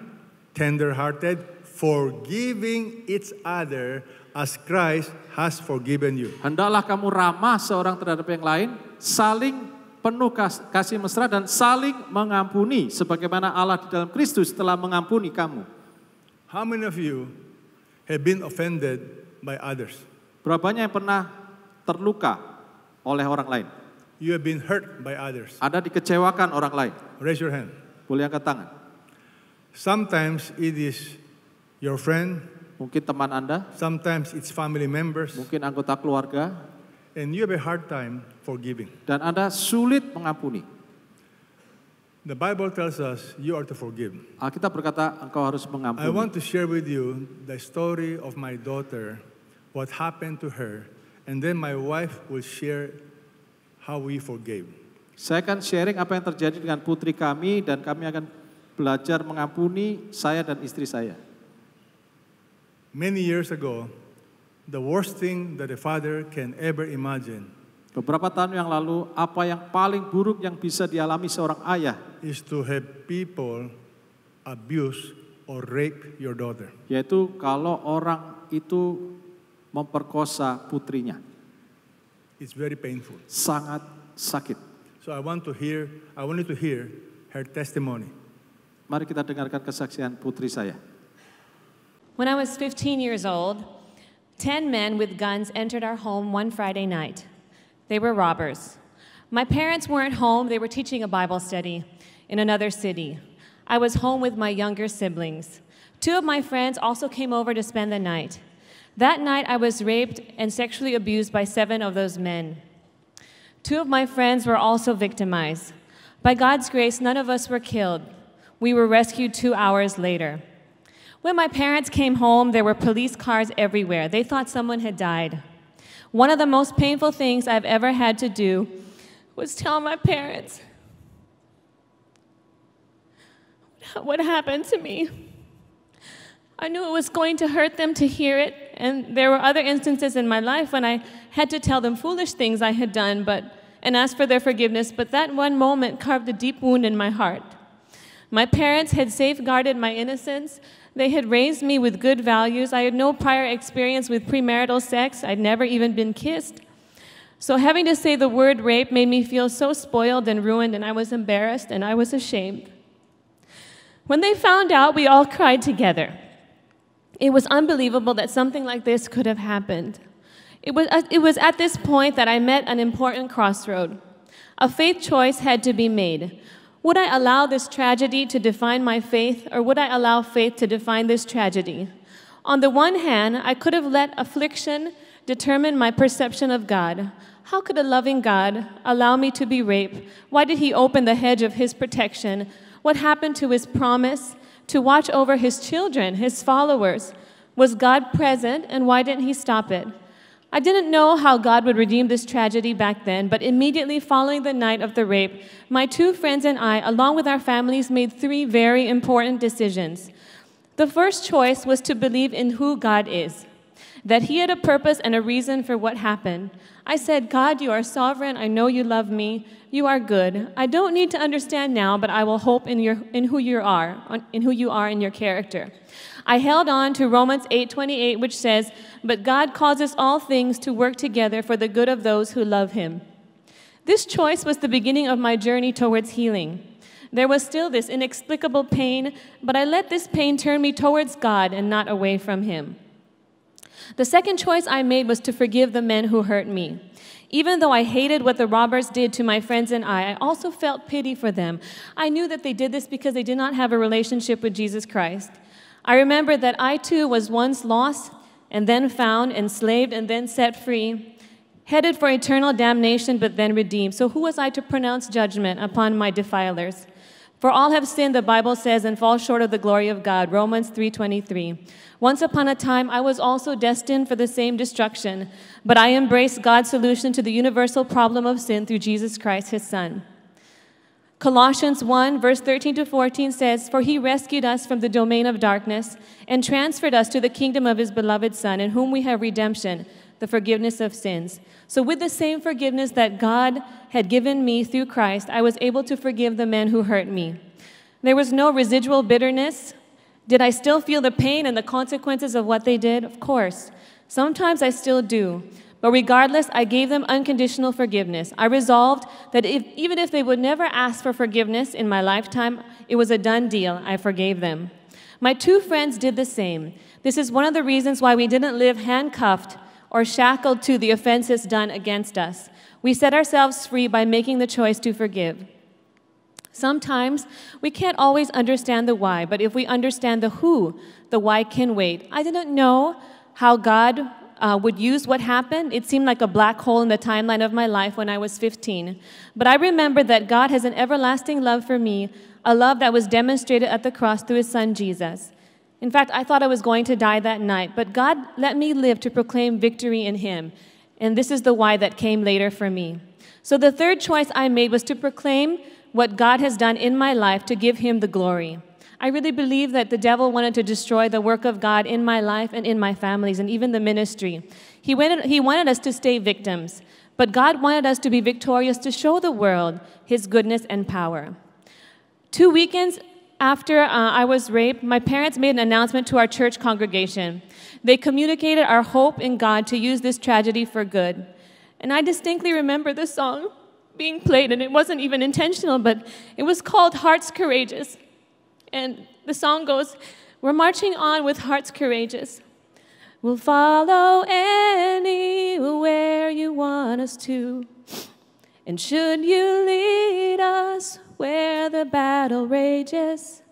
A: tender-hearted, forgiving each other as Christ has forgiven you.
B: Hendaklah kamu ramah seorang terhadap yang lain, saling penuh kasih mesra dan saling mengampuni sebagaimana Allah di dalam Kristus telah mengampuni kamu.
A: How many of you have been offended by others?
B: Berapa banyak yang pernah terluka oleh orang lain?
A: You have been hurt by others.
B: Ada dikecewakan orang lain?
A: Raise your hand.
B: Boleh angkat tangan.
A: Sometimes it is your friend,
B: Mungkin teman Anda,
A: sometimes it's family members.
B: mungkin anggota keluarga.
A: and you have a hard time forgiving.
B: dan Anda sulit mengampuni.
A: The Bible tells us you are to forgive.
B: Alkitab berkata engkau harus
A: I
B: mengampuni.
A: want to share with you the story of my daughter, what happened to her, and then my wife will share how we forgave.
B: Saya akan sharing apa yang terjadi dengan putri kami dan kami akan belajar mengampuni, saya dan istri saya.
A: Many years ago, the worst thing that a father can ever imagine
B: Beberapa tahun yang lalu, apa yang paling buruk yang bisa dialami seorang ayah
A: is to have people abuse or rape your daughter.
B: yaitu kalau orang itu memperkosa putrinya.
A: It's very painful.
B: Sangat sakit.
A: So I want you to hear her testimony.
B: Mari kita dengarkan kesaksian putri saya.
C: When I was 15 years old, 10 men with guns entered our home one Friday night. They were robbers. My parents weren't home, they were teaching a Bible study in another city. I was home with my younger siblings. 2 of my friends also came over to spend the night. That night, I was raped and sexually abused by 7 of those men. 2 of my friends were also victimized. By God's grace, none of us were killed. We were rescued 2 hours later. When my parents came home, there were police cars everywhere. They thought someone had died. One of the most painful things I've ever had to do was tell my parents what happened to me. I knew it was going to hurt them to hear it, and there were other instances in my life when I had to tell them foolish things I had done and ask for their forgiveness, but that one moment carved a deep wound in my heart. My parents had safeguarded my innocence. They had raised me with good values. I had no prior experience with premarital sex. I'd never even been kissed. So having to say the word rape made me feel so spoiled and ruined, and I was embarrassed and I was ashamed. When they found out, we all cried together. It was unbelievable that something like this could have happened. It was at this point that I met an important crossroad. A faith choice had to be made. Would I allow this tragedy to define my faith, or would I allow faith to define this tragedy? On the one hand, I could have let affliction determine my perception of God. How could a loving God allow me to be raped? Why did he open the hedge of his protection? What happened to his promise to watch over his children, his followers? Was God present, and why didn't he stop it? I didn't know how God would redeem this tragedy back then, but immediately following the night of the rape, my 2 friends and I, along with our families, made 3 very important decisions. The first choice was to believe in who God is, that he had a purpose and a reason for what happened. I said, God, you are sovereign. I know you love me. You are good. I don't need to understand now, but I will hope in who you are in your character. I held on to Romans 8:28, which says, but God causes all things to work together for the good of those who love him. This choice was the beginning of my journey towards healing. There was still this inexplicable pain, but I let this pain turn me towards God and not away from him. The second choice I made was to forgive the men who hurt me. Even though I hated what the robbers did to my friends and I also felt pity for them. I knew that they did this because they did not have a relationship with Jesus Christ. I remembered that I too was once lost and then found, enslaved and then set free, headed for eternal damnation but then redeemed. So who was I to pronounce judgment upon my defilers? For all have sinned, the Bible says, and fall short of the glory of God, Romans 3:23. Once upon a time, I was also destined for the same destruction, but I embraced God's solution to the universal problem of sin through Jesus Christ, his Son. Colossians 1, verse 13 to 14 says, for he rescued us from the domain of darkness and transferred us to the kingdom of his beloved Son, in whom we have redemption, the forgiveness of sins. So with the same forgiveness that God had given me through Christ, I was able to forgive the men who hurt me. There was no residual bitterness. Did I still feel the pain and the consequences of what they did? Of course. Sometimes I still do. But regardless, I gave them unconditional forgiveness. I resolved that even if they would never ask for forgiveness in my lifetime, it was a done deal. I forgave them. My 2 friends did the same. This is one of the reasons why we didn't live handcuffed or shackled to the offenses done against us. We set ourselves free by making the choice to forgive. Sometimes we can't always understand the why, but if we understand the who, the why can wait. I didn't know how God would use what happened, it seemed like a black hole in the timeline of my life when I was 15. But I remember that God has an everlasting love for me, a love that was demonstrated at the cross through his son Jesus. In fact, I thought I was going to die that night, but God let me live to proclaim victory in him. And this is the why that came later for me. So the third choice I made was to proclaim what God has done in my life to give him the glory. I really believe that the devil wanted to destroy the work of God in my life and in my families and even the ministry. He wanted us to stay victims, but God wanted us to be victorious to show the world his goodness and power. 2 weekends after I was raped, my parents made an announcement to our church congregation. They communicated our hope in God to use this tragedy for good. And I distinctly remember the song being played, and it wasn't even intentional, but it was called Hearts Courageous. And the song goes, we're marching on with hearts courageous. We'll follow anywhere you want us to. And should you lead us where the battle rages,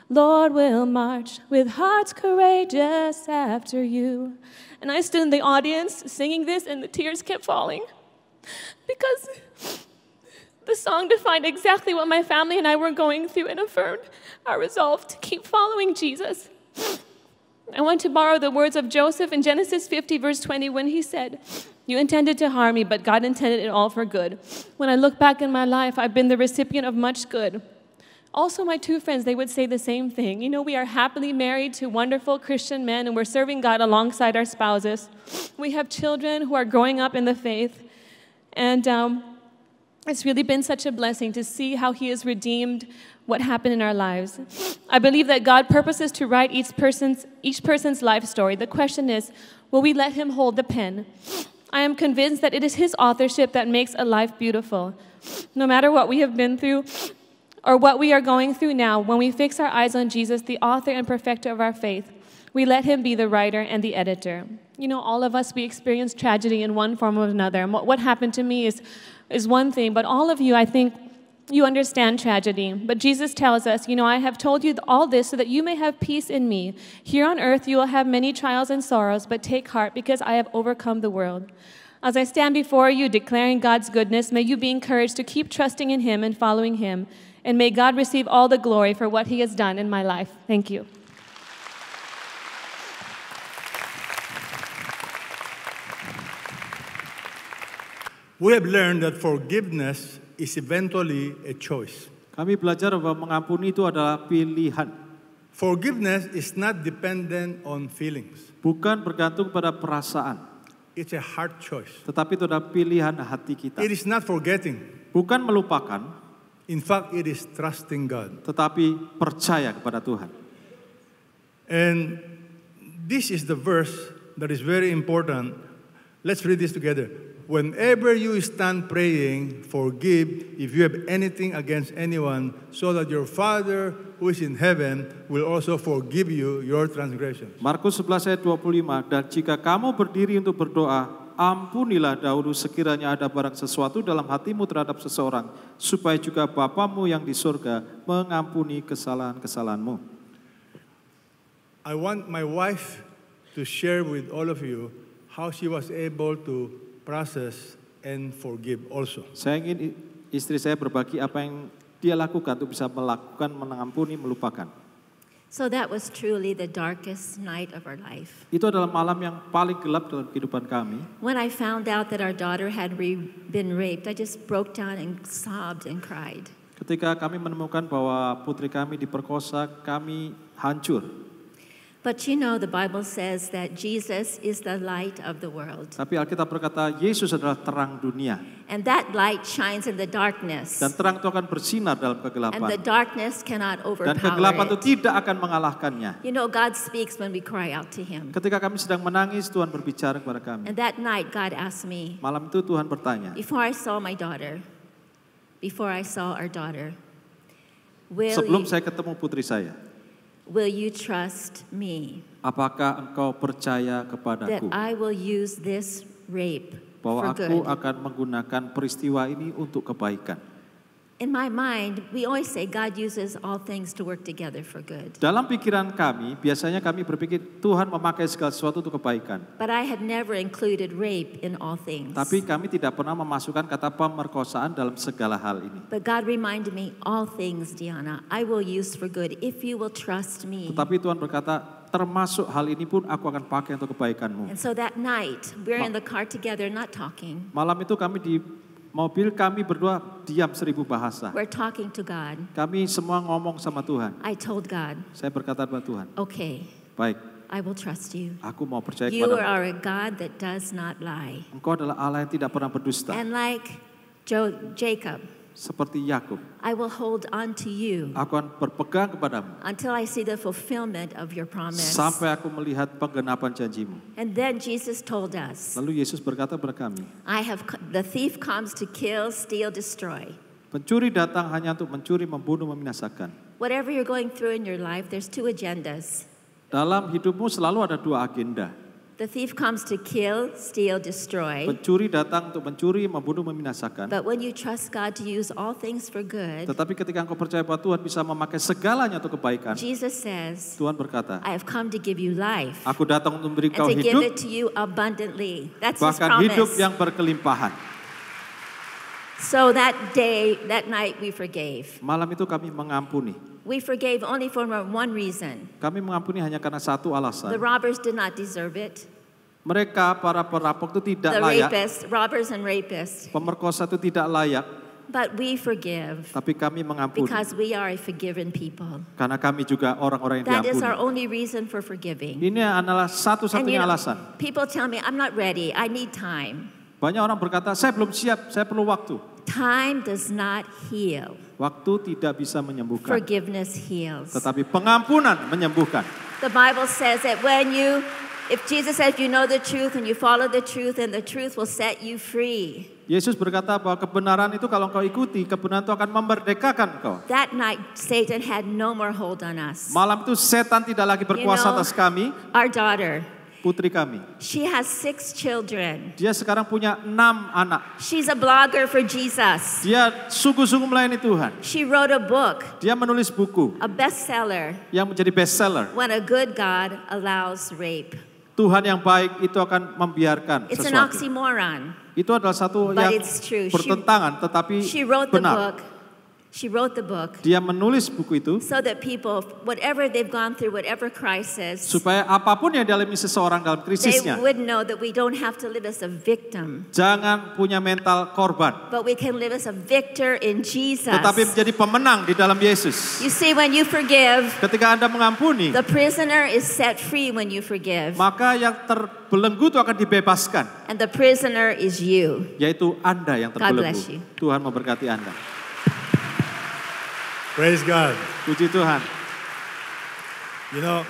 C: Lord, we'll march with hearts courageous after you. And I stood in the audience singing this, and the tears kept falling because the song defined exactly what my family and I were going through and affirmed our resolve to keep following Jesus. I want to borrow the words of Joseph in Genesis 50, verse 20, when he said, you intended to harm me, but God intended it all for good. When I look back in my life, I've been the recipient of much good. Also, my two friends, they would say the same thing. You know, we are happily married to wonderful Christian men, and we're serving God alongside our spouses. We have children who are growing up in the faith. And it's really been such a blessing to see how he has redeemed what happened in our lives. I believe that God purposes to write each person's life story. The question is, will we let him hold the pen? I am convinced that it is his authorship that makes a life beautiful. No matter what we have been through or what we are going through now, when we fix our eyes on Jesus, the author and perfecter of our faith, we let him be the writer and the editor. You know, all of us, we experience tragedy in one form or another. And what happened to me is one thing, but all of you, I think, you understand tragedy. But Jesus tells us, you know, I have told you all this so that you may have peace in me. Here on earth you will have many trials and sorrows, but take heart because I have overcome the world. As I stand before you declaring God's goodness, may you be encouraged to keep trusting in him and following him. And may God receive all the glory for what he has done in my life. Thank you.
A: We have learned that forgiveness is eventually a choice.
B: Kami belajar bahwa mengampuni itu adalah pilihan.
A: Forgiveness is not dependent on feelings.
B: Bukan bergantung pada perasaan.
A: It's a heart choice.
B: Tetapi itu adalah pilihan hati kita.
A: It is not forgetting.
B: Bukan melupakan.
A: In fact, it is trusting God.
B: Tetapi percaya kepada Tuhan.
A: And this is the verse that is very important. Let's read this together. Whenever you stand praying, forgive if you have anything against anyone, so that your Father who is in heaven will also forgive you your transgressions.
B: Markus 11 ayat 25, dan jika kamu berdiri untuk berdoa, ampunilah dahulu sekiranya ada barang sesuatu dalam hatimu terhadap seseorang, supaya juga Bapamu yang di surga mengampuni kesalahan-kesalahanmu.
A: I want my wife to share with all of you how she was able to process and forgive also.
B: Saya ingin istri saya berbagi apa yang dia lakukan untuk bisa melakukan, mengampuni, melupakan.
D: So that was truly the darkest night of our life.
B: Itu adalah malam yang paling gelap dalam kehidupan kami.
D: When I found out that our daughter had been raped, I just broke down and sobbed and cried.
B: Ketika kami menemukan bahwa putri kami diperkosa, kami hancur.
D: But you know, the Bible says that Jesus is the light of the world.
B: Tapi Alkitab berkata, Yesus adalah terang dunia.
D: And that light shines in the darkness.
B: Dan terang itu akan bersinar dalam kegelapan.
D: And the darkness cannot overpower
B: Dan kegelapan itu
D: it.
B: tidak akan mengalahkannya.
D: You know, God speaks when we cry out to him.
B: Ketika kami sedang menangis, Tuhan berbicara kepada kami.
D: And that night, God asked me,
B: Malam itu Tuhan bertanya,
D: before I saw our daughter,
B: sebelum saya ketemu putri saya,
D: will you trust me
B: apakah engkau percaya
D: that
B: kepadaku
D: I will use this rape
B: bahwa
D: for
B: aku
D: good?
B: akan menggunakan peristiwa ini untuk kebaikan?
D: In my mind, we always say God uses all things to work together for good.
B: Dalam pikiran kami, biasanya kami berpikir Tuhan memakai segala sesuatu untuk kebaikan.
D: But I had never included rape in all things.
B: Tapi kami tidak pernah memasukkan kata pemerkosaan dalam segala hal ini.
D: But God reminded me, all things, Diana, I will use for good if you will trust me.
B: Tetapi Tuhan berkata, termasuk hal ini pun aku akan pakai untuk kebaikanmu.
D: And so that night, we're in the car together, not talking.
B: Malam itu kami di mobil, kami berdua diam 1000 bahasa.
D: We're talking to God.
B: Kami semua ngomong sama Tuhan.
D: I told God,
B: Saya berkata kepada Tuhan,
D: okay,
B: baik,
D: I will trust you.
B: aku mau percaya
D: You
B: kepadamu.
D: are a God that does not lie.
B: Engkau adalah Allah yang tidak pernah berdusta.
D: And like Jacob,
B: Seperti Yakub,
D: I will hold on to you
B: aku akan berpegang kepadamu
D: until I see the fulfillment of your promise.
B: sampai aku melihat penggenapan janjimu.
D: And then Jesus told us,
B: Lalu Yesus berkata kepada kami,
D: the thief comes to kill, steal, destroy.
B: pencuri datang hanya untuk mencuri, membunuh, membinasakan.
D: Whatever you're going through in your life, there's 2 agendas.
B: Dalam hidupmu selalu ada 2 agenda.
D: The thief comes to kill, steal, destroy.
B: Pencuri datang untuk mencuri, membunuh, membinasakan.
D: But when you trust God to use all things for good,
B: Tetapi ketika engkau percaya bahwa Tuhan bisa memakai segalanya untuk kebaikan,
D: Jesus says,
B: Tuhan berkata,
D: I have come to give you life
B: aku datang untuk memberi
D: and
B: kau
D: to give
B: hidup,
D: it to you abundantly. That's His
B: bahkan hidup
D: promise.
B: yang berkelimpahan.
D: So that night we forgave.
B: Malam itu kami mengampuni.
D: We forgave only for one reason.
B: Kami mengampuni hanya karena satu alasan.
D: The robbers did not deserve it.
B: Mereka, para perampok itu tidak
D: The
B: layak.
D: robbers and rapists.
B: Pemerkosa itu tidak layak.
D: But we forgive
B: Tapi kami mengampuni.
D: because we are a forgiven people.
B: Karena kami juga orang-orang yang
D: That is our
B: diampuni.
D: only reason for forgiving.
B: Ini adalah
D: And
B: satu-satunya alasan.
D: people tell me, I'm not ready, I need time.
B: Banyak orang berkata, saya belum siap, saya perlu waktu.
D: Time does not heal.
B: Waktu tidak bisa menyembuhkan.
D: Forgiveness heals.
B: Tetapi pengampunan menyembuhkan.
D: The Bible says that if Jesus says you know the truth and you follow the truth, and the truth will set you free.
B: Yesus berkata bahwa kebenaran itu kalau engkau ikuti, kebenaran itu akan memerdekakan engkau.
D: That night, Satan had no more hold on us.
B: Malam itu setan tidak lagi berkuasa atas kami,
D: Our daughter,
B: putri kami.
D: she has 6 children.
B: Dia sekarang punya 6 anak.
D: She's a blogger for Jesus.
B: Dia sungguh-sungguh melayani Tuhan.
D: She wrote a book,
B: Dia menulis buku
D: a bestseller,
B: yang menjadi bestseller.
D: When a Good God Allows Rape.
B: Tuhan yang baik itu akan membiarkan
D: It's an
B: sesuatu.
D: oxymoron.
B: Itu adalah satu
D: But
B: yang
D: it's true.
B: bertentangan tetapi
D: She wrote the
B: benar.
D: book. She wrote the book
B: Dia menulis buku itu
D: so that people, whatever they've gone through, whatever crisis,
B: supaya apapun yang dialami seseorang dalam
D: they
B: krisisnya,
D: would know that we don't have to live as a victim,
B: jangan punya mental korban,
D: but we can live as a victor in Jesus.
B: tetapi menjadi pemenang di dalam Yesus.
D: You see, when you forgive,
B: Ketika Anda mengampuni,
D: the prisoner is set free when you forgive,
B: maka yang terbelenggu itu akan dibebaskan,
D: and the prisoner is you.
B: yaitu Anda yang
D: God bless you.
B: terbelenggu. Tuhan memberkati Anda.
A: Praise God.
B: Puji Tuhan.
A: You know,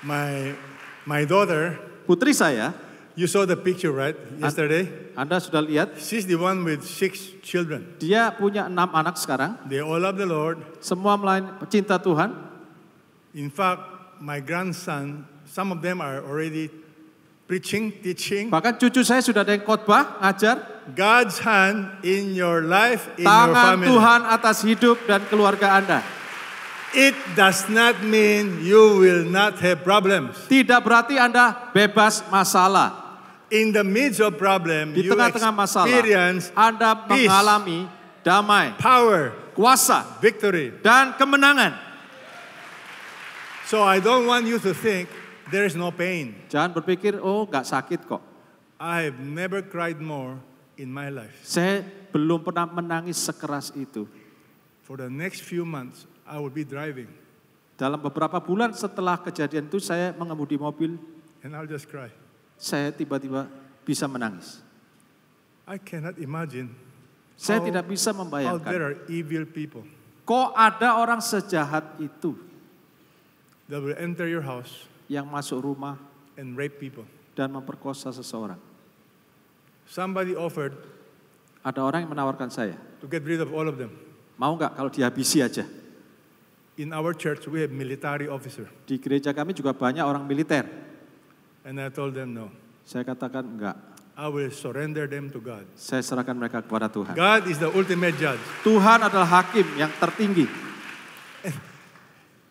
A: my daughter,
B: Putri saya,
A: you saw the picture, right, yesterday?
B: Anda sudah lihat,
A: She's the one with 6 children.
B: dia punya 6 anak sekarang.
A: They all love the Lord.
B: Semua cinta Tuhan.
A: In fact, my grandson, some of them are already preaching, teaching.
B: Bahkan cucu saya sudah ada yang khotbah, ngajar.
A: God's hand in your life, in your
B: Tangan
A: family.
B: Tuhan atas hidup dan keluarga Anda.
A: It does not mean you will not have problems.
B: Tidak berarti Anda bebas masalah.
A: In the midst of problem,
B: Di
A: you
B: tengah-tengah masalah,
A: experience
B: Anda
A: peace,
B: mengalami damai,
A: power,
B: kuasa,
A: victory.
B: dan kemenangan.
A: So I don't want you to think there is no pain.
B: Jangan berpikir, oh nggak sakit kok.
A: I have never cried more in my life.
B: Saya belum pernah menangis sekeras itu.
A: For the next few months, I will be driving
B: Dalam beberapa bulan setelah kejadian itu saya mengemudi mobil,
A: and I'll just cry.
B: saya tiba-tiba bisa menangis.
A: I cannot imagine
B: Saya
A: how-
B: tidak bisa
A: how
B: membayangkan.
A: there are evil people
B: Kok ada orang sejahat itu
A: that will enter your house
B: yang masuk rumah
A: and rape people.
B: dan memperkosa seseorang.
A: Somebody offered
B: Ada orang yang menawarkan saya,
A: to get rid of all of them.
B: mau nggak kalau dihabisi aja?
A: In our church, we have military officer.
B: Di gereja kami juga banyak orang militer.
A: And I told them no.
B: Saya katakan enggak.
A: I will surrender them to God.
B: Saya serahkan mereka kepada Tuhan.
A: God is the ultimate judge.
B: Tuhan adalah hakim yang tertinggi.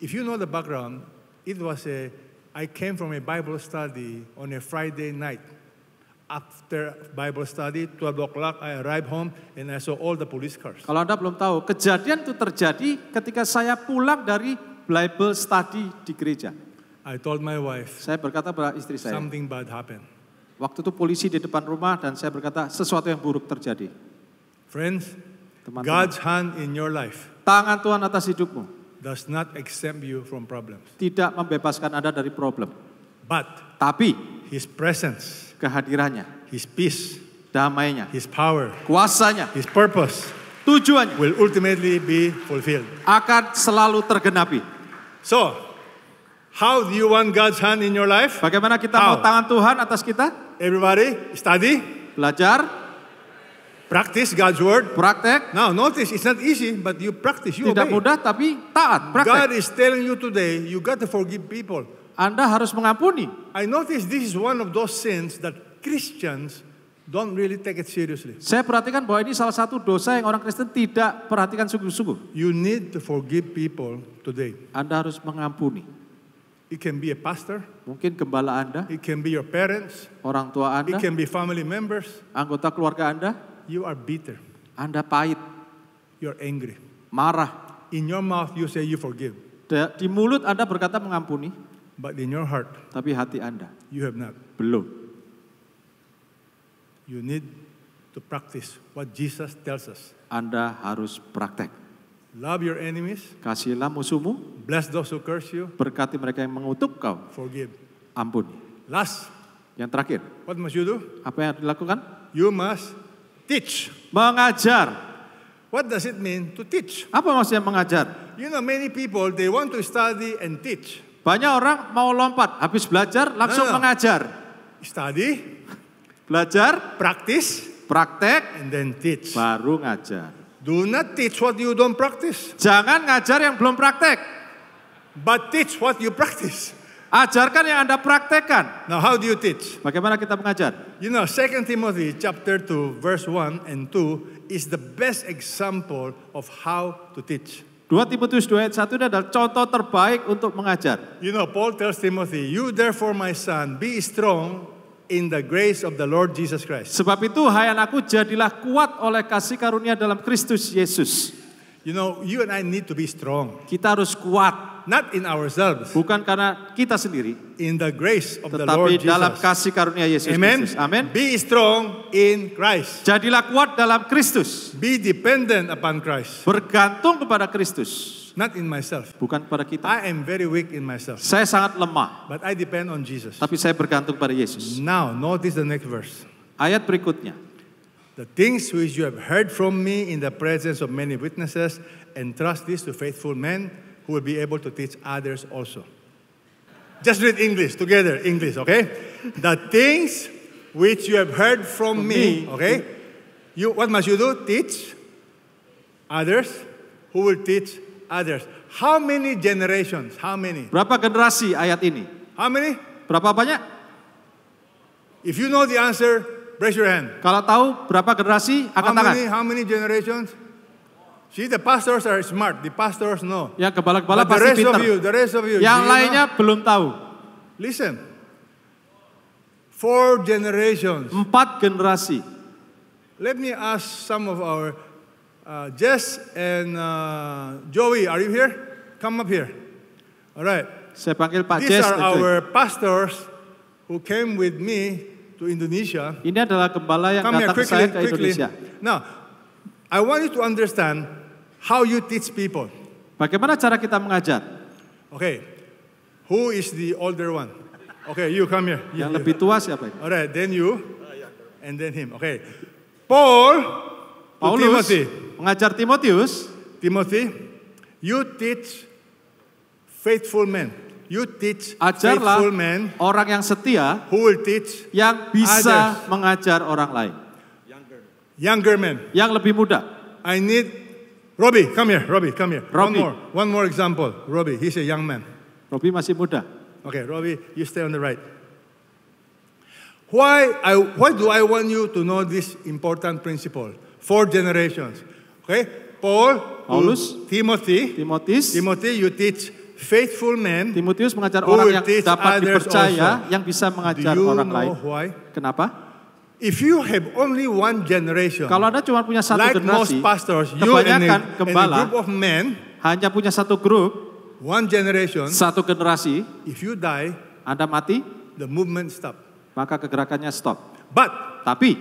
A: If you know the background, I came from a Bible study on a Friday night. After Bible study, 12 o'clock, I arrived home and I saw all the police cars.
B: Kalau Anda belum tahu, kejadian itu terjadi ketika saya pulang dari Bible study di gereja.
A: I told my wife,
B: Saya berkata pada istri saya,
A: something bad happened.
B: waktu itu polisi di depan rumah dan saya berkata sesuatu yang buruk terjadi.
A: Friends,
B: Teman-teman,
A: God's hand in your life
B: tangan Tuhan atas hidupmu
A: does not exempt you from problems.
B: tidak membebaskan Anda dari problem.
A: But
B: Tapi
A: His presence,
B: kehadirannya,
A: His peace,
B: damainya,
A: His power,
B: kuasanya,
A: His purpose
B: tujuannya
A: will ultimately be fulfilled.
B: akan selalu tergenapi.
A: So, how do you want God's hand in your life?
B: Bagaimana kita
A: How?
B: mau tangan Tuhan atas kita?
A: Everybody, study,
B: Belajar,
A: practice God's word.
B: praktek,
A: Now, notice it's not easy, but you practice, you
B: tidak
A: obey.
B: mudah tapi taat,
A: God
B: praktek.
A: is telling you today, you got to forgive people.
B: Anda harus mengampuni.
A: I notice this is one of those sins that Christians don't really take it seriously.
B: Saya perhatikan bahwa ini salah satu dosa yang orang Kristen tidak perhatikan sungguh-sungguh.
A: You need to forgive people today.
B: Anda harus mengampuni.
A: It can be a pastor,
B: Mungkin gembala Anda,
A: it can be your parents,
B: orang tua Anda,
A: it can be family members.
B: anggota keluarga Anda.
A: You are bitter,
B: Anda pahit,
A: you're angry.
B: marah.
A: In your mouth you say you forgive,
B: Di mulut Anda berkata mengampuni,
A: but in your heart
B: tapi hati Anda
A: you have not.
B: belum.
A: You need to practice what Jesus tells us.
B: Anda harus praktek.
A: Love your enemies,
B: Kasihilah musuhmu,
A: bless those who curse you,
B: berkati mereka yang mengutuk kau,
A: forgive.
B: ampuni.
A: Last,
B: Yang terakhir,
A: what must you do?
B: apa yang harus dilakukan?
A: You must teach.
B: Mengajar.
A: What does it mean to teach?
B: Apa maksudnya mengajar?
A: You know, many people, they want to study and teach.
B: Banyak orang mau lompat, habis belajar langsung
A: No.
B: mengajar.
A: Study,
B: Belajar,
A: practice,
B: praktek,
A: and then teach.
B: baru ngajar.
A: Do not teach what you don't practice,
B: Jangan ngajar yang belum praktek.
A: but teach what you practice.
B: Ajarkan yang Anda praktekkan.
A: Now, how do you teach?
B: Bagaimana kita mengajar?
A: You know, 2 Timothy chapter 2, verse 1 and 2 is the best example of how to teach.
B: 2 Timotius 2 ayat 1 ini adalah contoh terbaik untuk mengajar.
A: You know, Paul tells Timothy, you therefore, my son, be strong in the grace of the Lord Jesus Christ.
B: Sebab itu, hai anakku, jadilah kuat oleh kasih karunia dalam Kristus Yesus.
A: You know, you and I need to be strong,
B: Kita harus kuat,
A: not in ourselves,
B: bukan karena kita sendiri,
A: in the grace of the Lord
B: tetapi dalam
A: Jesus.
B: kasih karunia Yesus
A: Amen.
B: Kristus. Amin.
A: Be strong in Christ.
B: Jadilah kuat dalam Kristus,
A: Be dependent upon Christ,
B: bergantung kepada Kristus,
A: not in myself.
B: bukan kepada kita.
A: I am very weak in myself,
B: Saya sangat lemah,
A: but I depend on Jesus.
B: tapi saya bergantung pada Yesus.
A: Now, notice the next verse.
B: Ayat berikutnya.
A: The things which you have heard from me in the presence of many witnesses, entrust this to faithful men who will be able to teach others also. Just read English together, English, okay? The things which you have heard from me, okay? What must you do? Teach others who will teach others. How many generations? How many?
B: Berapa generasi ayat ini?
A: How many?
B: Berapa banyak?
A: If you know the answer, raise your hand.
B: Kalau tahu berapa generasi, angkat tangan.
A: How many generations? See, the pastors are smart. The pastors know.
B: Ya, kepala-kepala
A: But
B: pasti pintar.
A: the rest of you.
B: Yang
A: do you
B: lainnya
A: know?
B: belum tahu.
A: Listen. 4 generations.
B: 4 generasi.
A: Let me ask some of our, Jess and Joey, are you here? Come up here. All right.
B: Saya panggil Pak
A: These
B: Jess.
A: are
B: dan Joy.
A: our pastors who came with me to Indonesia.
B: Ini adalah gembala yang
A: Come here
B: datang ke saya ke
A: quickly.
B: Indonesia.
A: Now, I want you to understand how you teach people.
B: Bagaimana cara kita mengajar?
A: Okay. Who is the older one? Okay, you come here.
B: Yang lebih tua siapa ini?
A: All right, then you, and then him. Okay. Paul to
B: Paulus
A: Timothy.
B: mengajar Timotius.
A: Timothy, you teach faithful men. You teach
B: Ajarlah
A: faithful men
B: orang yang setia
A: who will teach
B: yang bisa
A: others.
B: mengajar orang lain.
A: Younger men.
B: Yang lebih muda.
A: I need Robbie. Come here. Robbie, come here.
B: Robbie.
A: One more example. Robbie, he's a young man.
B: Robi masih muda.
A: Okay, Robbie, you stay on the right. Why do I want you to know this important principle? 4 generations. Okay?
B: Paulus,
A: Timothy, you teach faithful men.
B: Timotius mengajar
A: who
B: orang
A: will
B: yang
A: teach
B: dapat
A: others
B: dipercaya,
A: also.
B: yang bisa mengajar
A: Do you
B: orang
A: know
B: lain.
A: why?
B: Kenapa?
A: If you have only one generation,
B: Kalau Anda cuma punya satu
A: like most
B: generasi,
A: pastors, you and
B: kebanyakan
A: a
B: gembala
A: group of men,
B: hanya punya satu grup,
A: one generation,
B: satu generasi,
A: if you die,
B: Anda mati,
A: the movement stop.
B: maka kegerakannya stop.
A: But
B: Tapi,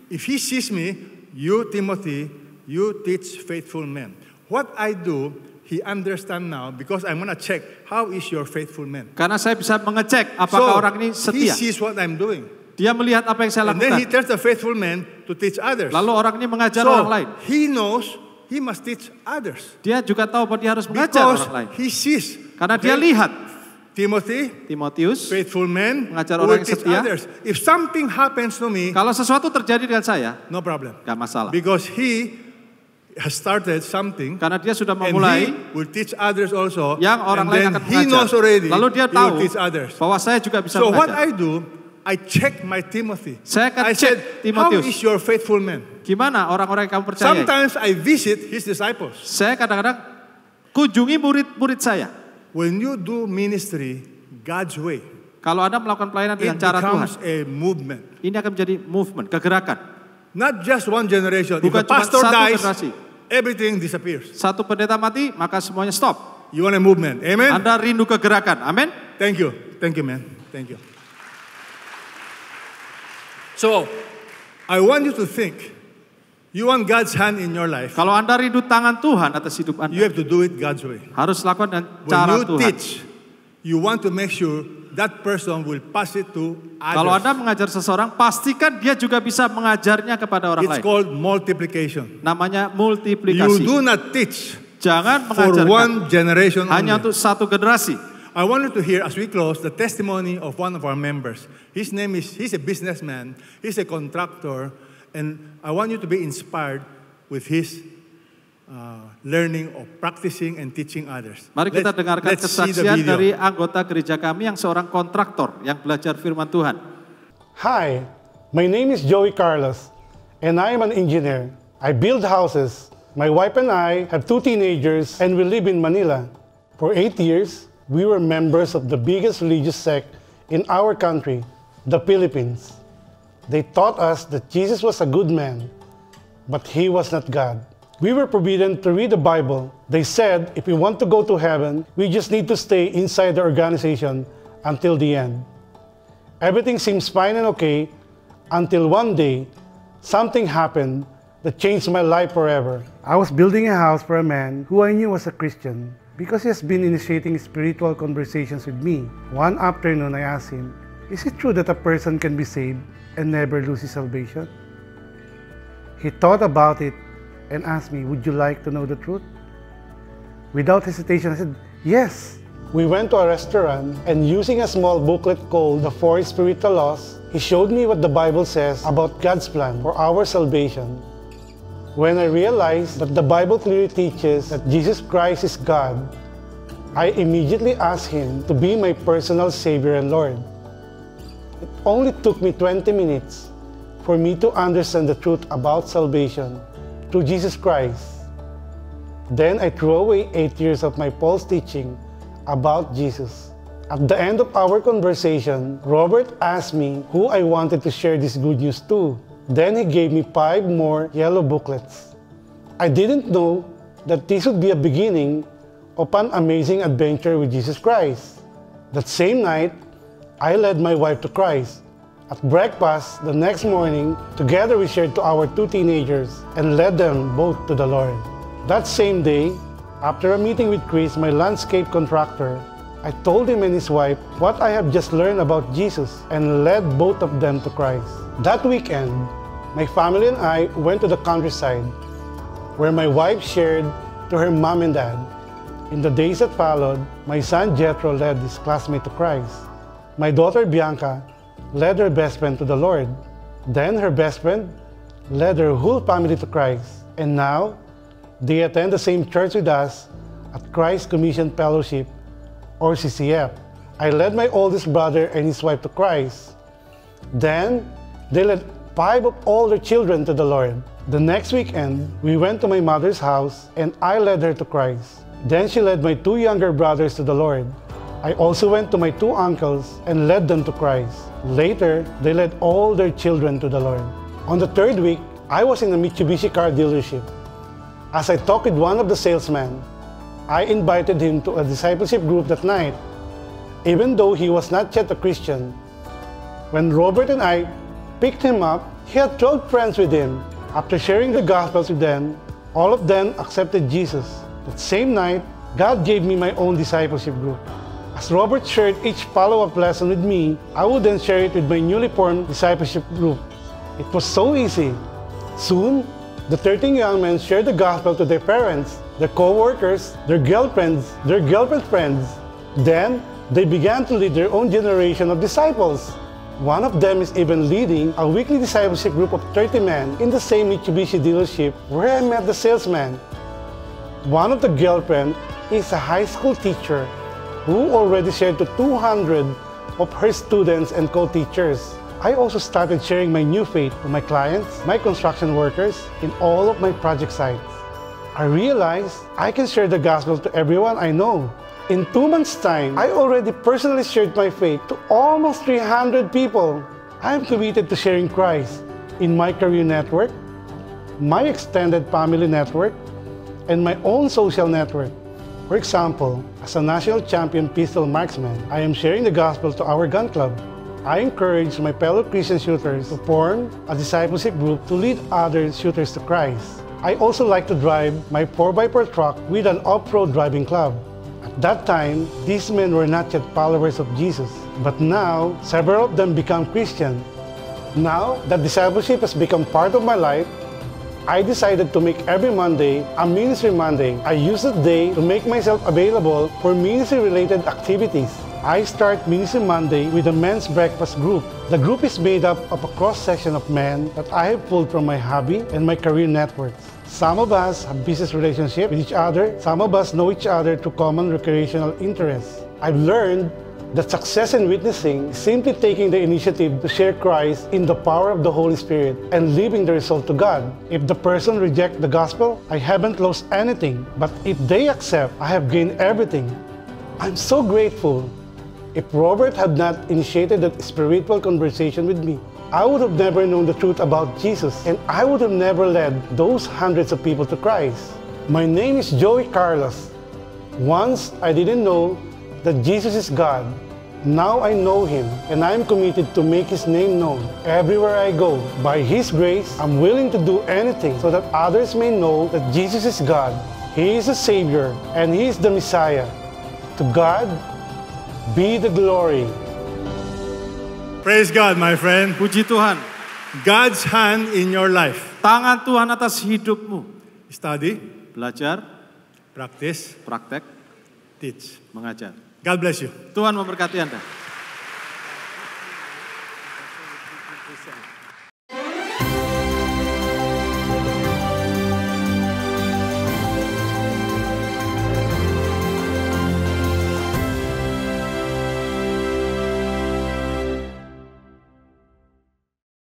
A: if he sees me, you Timothy, you teach faithful men. What I do, he understand now because I'm going to check how is your faithful man.
B: karena saya bisa mengecek apakah orang ini
A: he
B: setia.
A: sees what I'm doing.
B: Dia melihat apa yang saya
A: And then he
B: lakukan.
A: tells the faithful man to teach others.
B: Lalu orang ini mengajar
A: So
B: orang lain.
A: he knows he must teach others.
B: Dia juga tahu bahwa dia harus mengajar
A: Because
B: orang lain.
A: he sees.
B: Karena dia lihat
A: Timotheus, faithful man,
B: mengajar
A: who
B: orang
A: will
B: yang
A: teach
B: setia.
A: others. If something happens to me,
B: Kalau sesuatu terjadi dengan saya,
A: no problem.
B: gak masalah.
A: Because he has started something.
B: Karena dia sudah
A: And
B: memulai
A: he will teach others also.
B: yang orang
A: and
B: lain
A: then
B: akan
A: he knows
B: mengajar.
A: already.
B: Lalu dia
A: he will
B: tahu
A: teach others.
B: bahwa saya juga bisa
A: So what
B: mengajar.
A: I do, I check my Timothy.
B: Saya akan
A: I
B: cek
A: said,
B: Timotius.
A: how is your faithful man?
B: Gimana orang-orang yang kamu percayai?
A: Sometimes I visit his disciples.
B: Saya kadang-kadang kunjungi murid-murid saya.
A: When you do ministry God's way,
B: Kalau Anda melakukan pelayanan
A: it
B: dengan cara Tuhan,
A: becomes a movement.
B: ini akan menjadi movement, kegerakan.
A: Not just one generation. If
B: Bukan
A: a
B: cuma
A: pastor
B: satu
A: dies,
B: generasi.
A: everything disappears.
B: Satu pendeta mati, maka semuanya stop.
A: You want a movement. Amen?
B: Anda rindu kegerakan. Amin.
A: Thank you. Thank you, man. Thank you. So, I want you to think. You want God's hand in your life.
B: Kalau Anda rindu tangan Tuhan atas hidup
A: You
B: Anda,
A: have to do it God's way.
B: harus lakukan dengan
A: When
B: cara
A: you
B: Tuhan.
A: teach, you want to make sure that person will pass it to
B: Kalau
A: others.
B: Anda mengajar seseorang, pastikan dia juga bisa mengajarnya kepada orang
A: It's
B: lain.
A: called multiplication.
B: Namanya
A: You
B: multiplikasi.
A: do not teach
B: Jangan
A: for
B: mengajarkan
A: one generation
B: hanya
A: only.
B: untuk satu generasi.
A: I want you to hear as we close the testimony of one of our members. He's a businessman, he's a contractor, and I want you to be inspired with his learning of practicing and teaching others.
B: Mari kita dengarkan
A: let's see the
B: kesaksian
A: video.
B: dari anggota gereja kami yang seorang kontraktor yang belajar firman Tuhan.
E: Hi, my name is Joey Carlos, and I am an engineer. I build houses. My wife and I have 2 teenagers, and we live in Manila. For 8 years, we were members of the biggest religious sect in our country, the Philippines. They taught us that Jesus was a good man, but he was not God. We were forbidden to read the Bible. They said if we want to go to heaven, we just need to stay inside the organization until the end. Everything seems fine and okay until one day, something happened that changed my life forever. I was building a house for a man who I knew was a Christian because he has been initiating spiritual conversations with me. One afternoon, I asked him, is it true that a person can be saved and never lose his salvation? He thought about it and asked me, would you like to know the truth? Without hesitation, I said, yes. We went to a restaurant, and using a small booklet called The 4 Spiritual Laws, he showed me what the Bible says about God's plan for our salvation. When I realized that the Bible clearly teaches that Jesus Christ is God, I immediately asked him to be my personal Savior and Lord. It only took me 20 minutes for me to understand the truth about salvation through Jesus Christ. Then I threw away 8 years of my false teaching about Jesus. At the end of our conversation, Robert asked me who I wanted to share this good news to. Then he gave me 5 more yellow booklets. I didn't know that this would be a beginning of an amazing adventure with Jesus Christ. That same night, I led my wife to Christ. At breakfast the next morning, together we shared to our 2 teenagers and led them both to the Lord. That same day, after a meeting with Chris, my landscape contractor, I told him and his wife what I have just learned about Jesus and led both of them to Christ. That weekend, my family and I went to the countryside where my wife shared to her mom and dad. In the days that followed, my son Jethro led his classmate to Christ. My daughter Bianca led her best friend to the Lord. Then her best friend led her whole family to Christ. And now, they attend the same church with us at Christ Commission Fellowship, or CCF. I led my oldest brother and his wife to Christ. Then they led 5 of all their children to the Lord. The next weekend, we went to my mother's house and I led her to Christ. Then she led my 2 younger brothers to the Lord. I also went to my 2 uncles and led them to Christ. Later, they led all their children to the Lord. On the 3rd week, I was in a Mitsubishi car dealership. As I talked with one of the salesmen, I invited him to a discipleship group that night, even though he was not yet a Christian. When Robert and I picked him up, he had 12 friends with him. After sharing the gospel with them, all of them accepted Jesus. That same night, God gave me my own discipleship group. As Robert shared each follow-up lesson with me, I would then share it with my newly formed discipleship group. It was so easy. Soon, the 13 young men shared the gospel to their parents, their co-workers, their girlfriends' friends. Then, they began to lead their own generation of disciples. One of them is even leading a weekly discipleship group of 30 men in the same Mitsubishi dealership where I met the salesman. One of the girlfriends is a high school teacher who already shared to 200 of her students and co-teachers. I also started sharing my new faith to my clients, my construction workers, in all of my project sites. I realized I can share the gospel to everyone I know. In 2 months' time, I already personally shared my faith to almost 300 people. I am committed to sharing Christ in my career network, my extended family network, and my own social network. For example, as a national champion pistol marksman, I am sharing the gospel to our gun club. I encourage my fellow Christian shooters to form a discipleship group to lead other shooters to Christ. I also like to drive my 4x4 truck with an off-road driving club. At that time, these men were not yet followers of Jesus, but now several of them become Christian. Now that discipleship has become part of my life, I decided to make every Monday a Ministry Monday. I use that day to make myself available for ministry-related activities. I start Ministry Monday with a men's breakfast group. The group is made up of a cross-section of men that I have pulled from my hobby and my career networks. Some of us have business relationships with each other. Some of us know each other through common recreational interests. I've learned that success in witnessing is simply taking the initiative to share Christ in the power of the Holy Spirit and leaving the result to God. If the person rejects the gospel, I haven't lost anything. But if they accept, I have gained everything. I'm so grateful. If Robert had not initiated that spiritual conversation with me, I would have never known the truth about Jesus, and I would have never led those hundreds of people to Christ. My name is Joey Carlos. Once I didn't know that Jesus is God. Now I know Him, and I am committed to make His name known everywhere I go. By His grace, I'm willing to do anything so that others may know that Jesus is God. He is the Savior, and He is the Messiah. To God be the glory.
A: Praise God, my friend.
B: Puji Tuhan.
A: God's hand in your life.
B: Tangan Tuhan atas hidupmu.
A: Study,
B: Belajar,
A: practice,
B: praktek,
A: teach.
B: mengajar.
A: God bless you.
B: Tuhan memberkati Anda.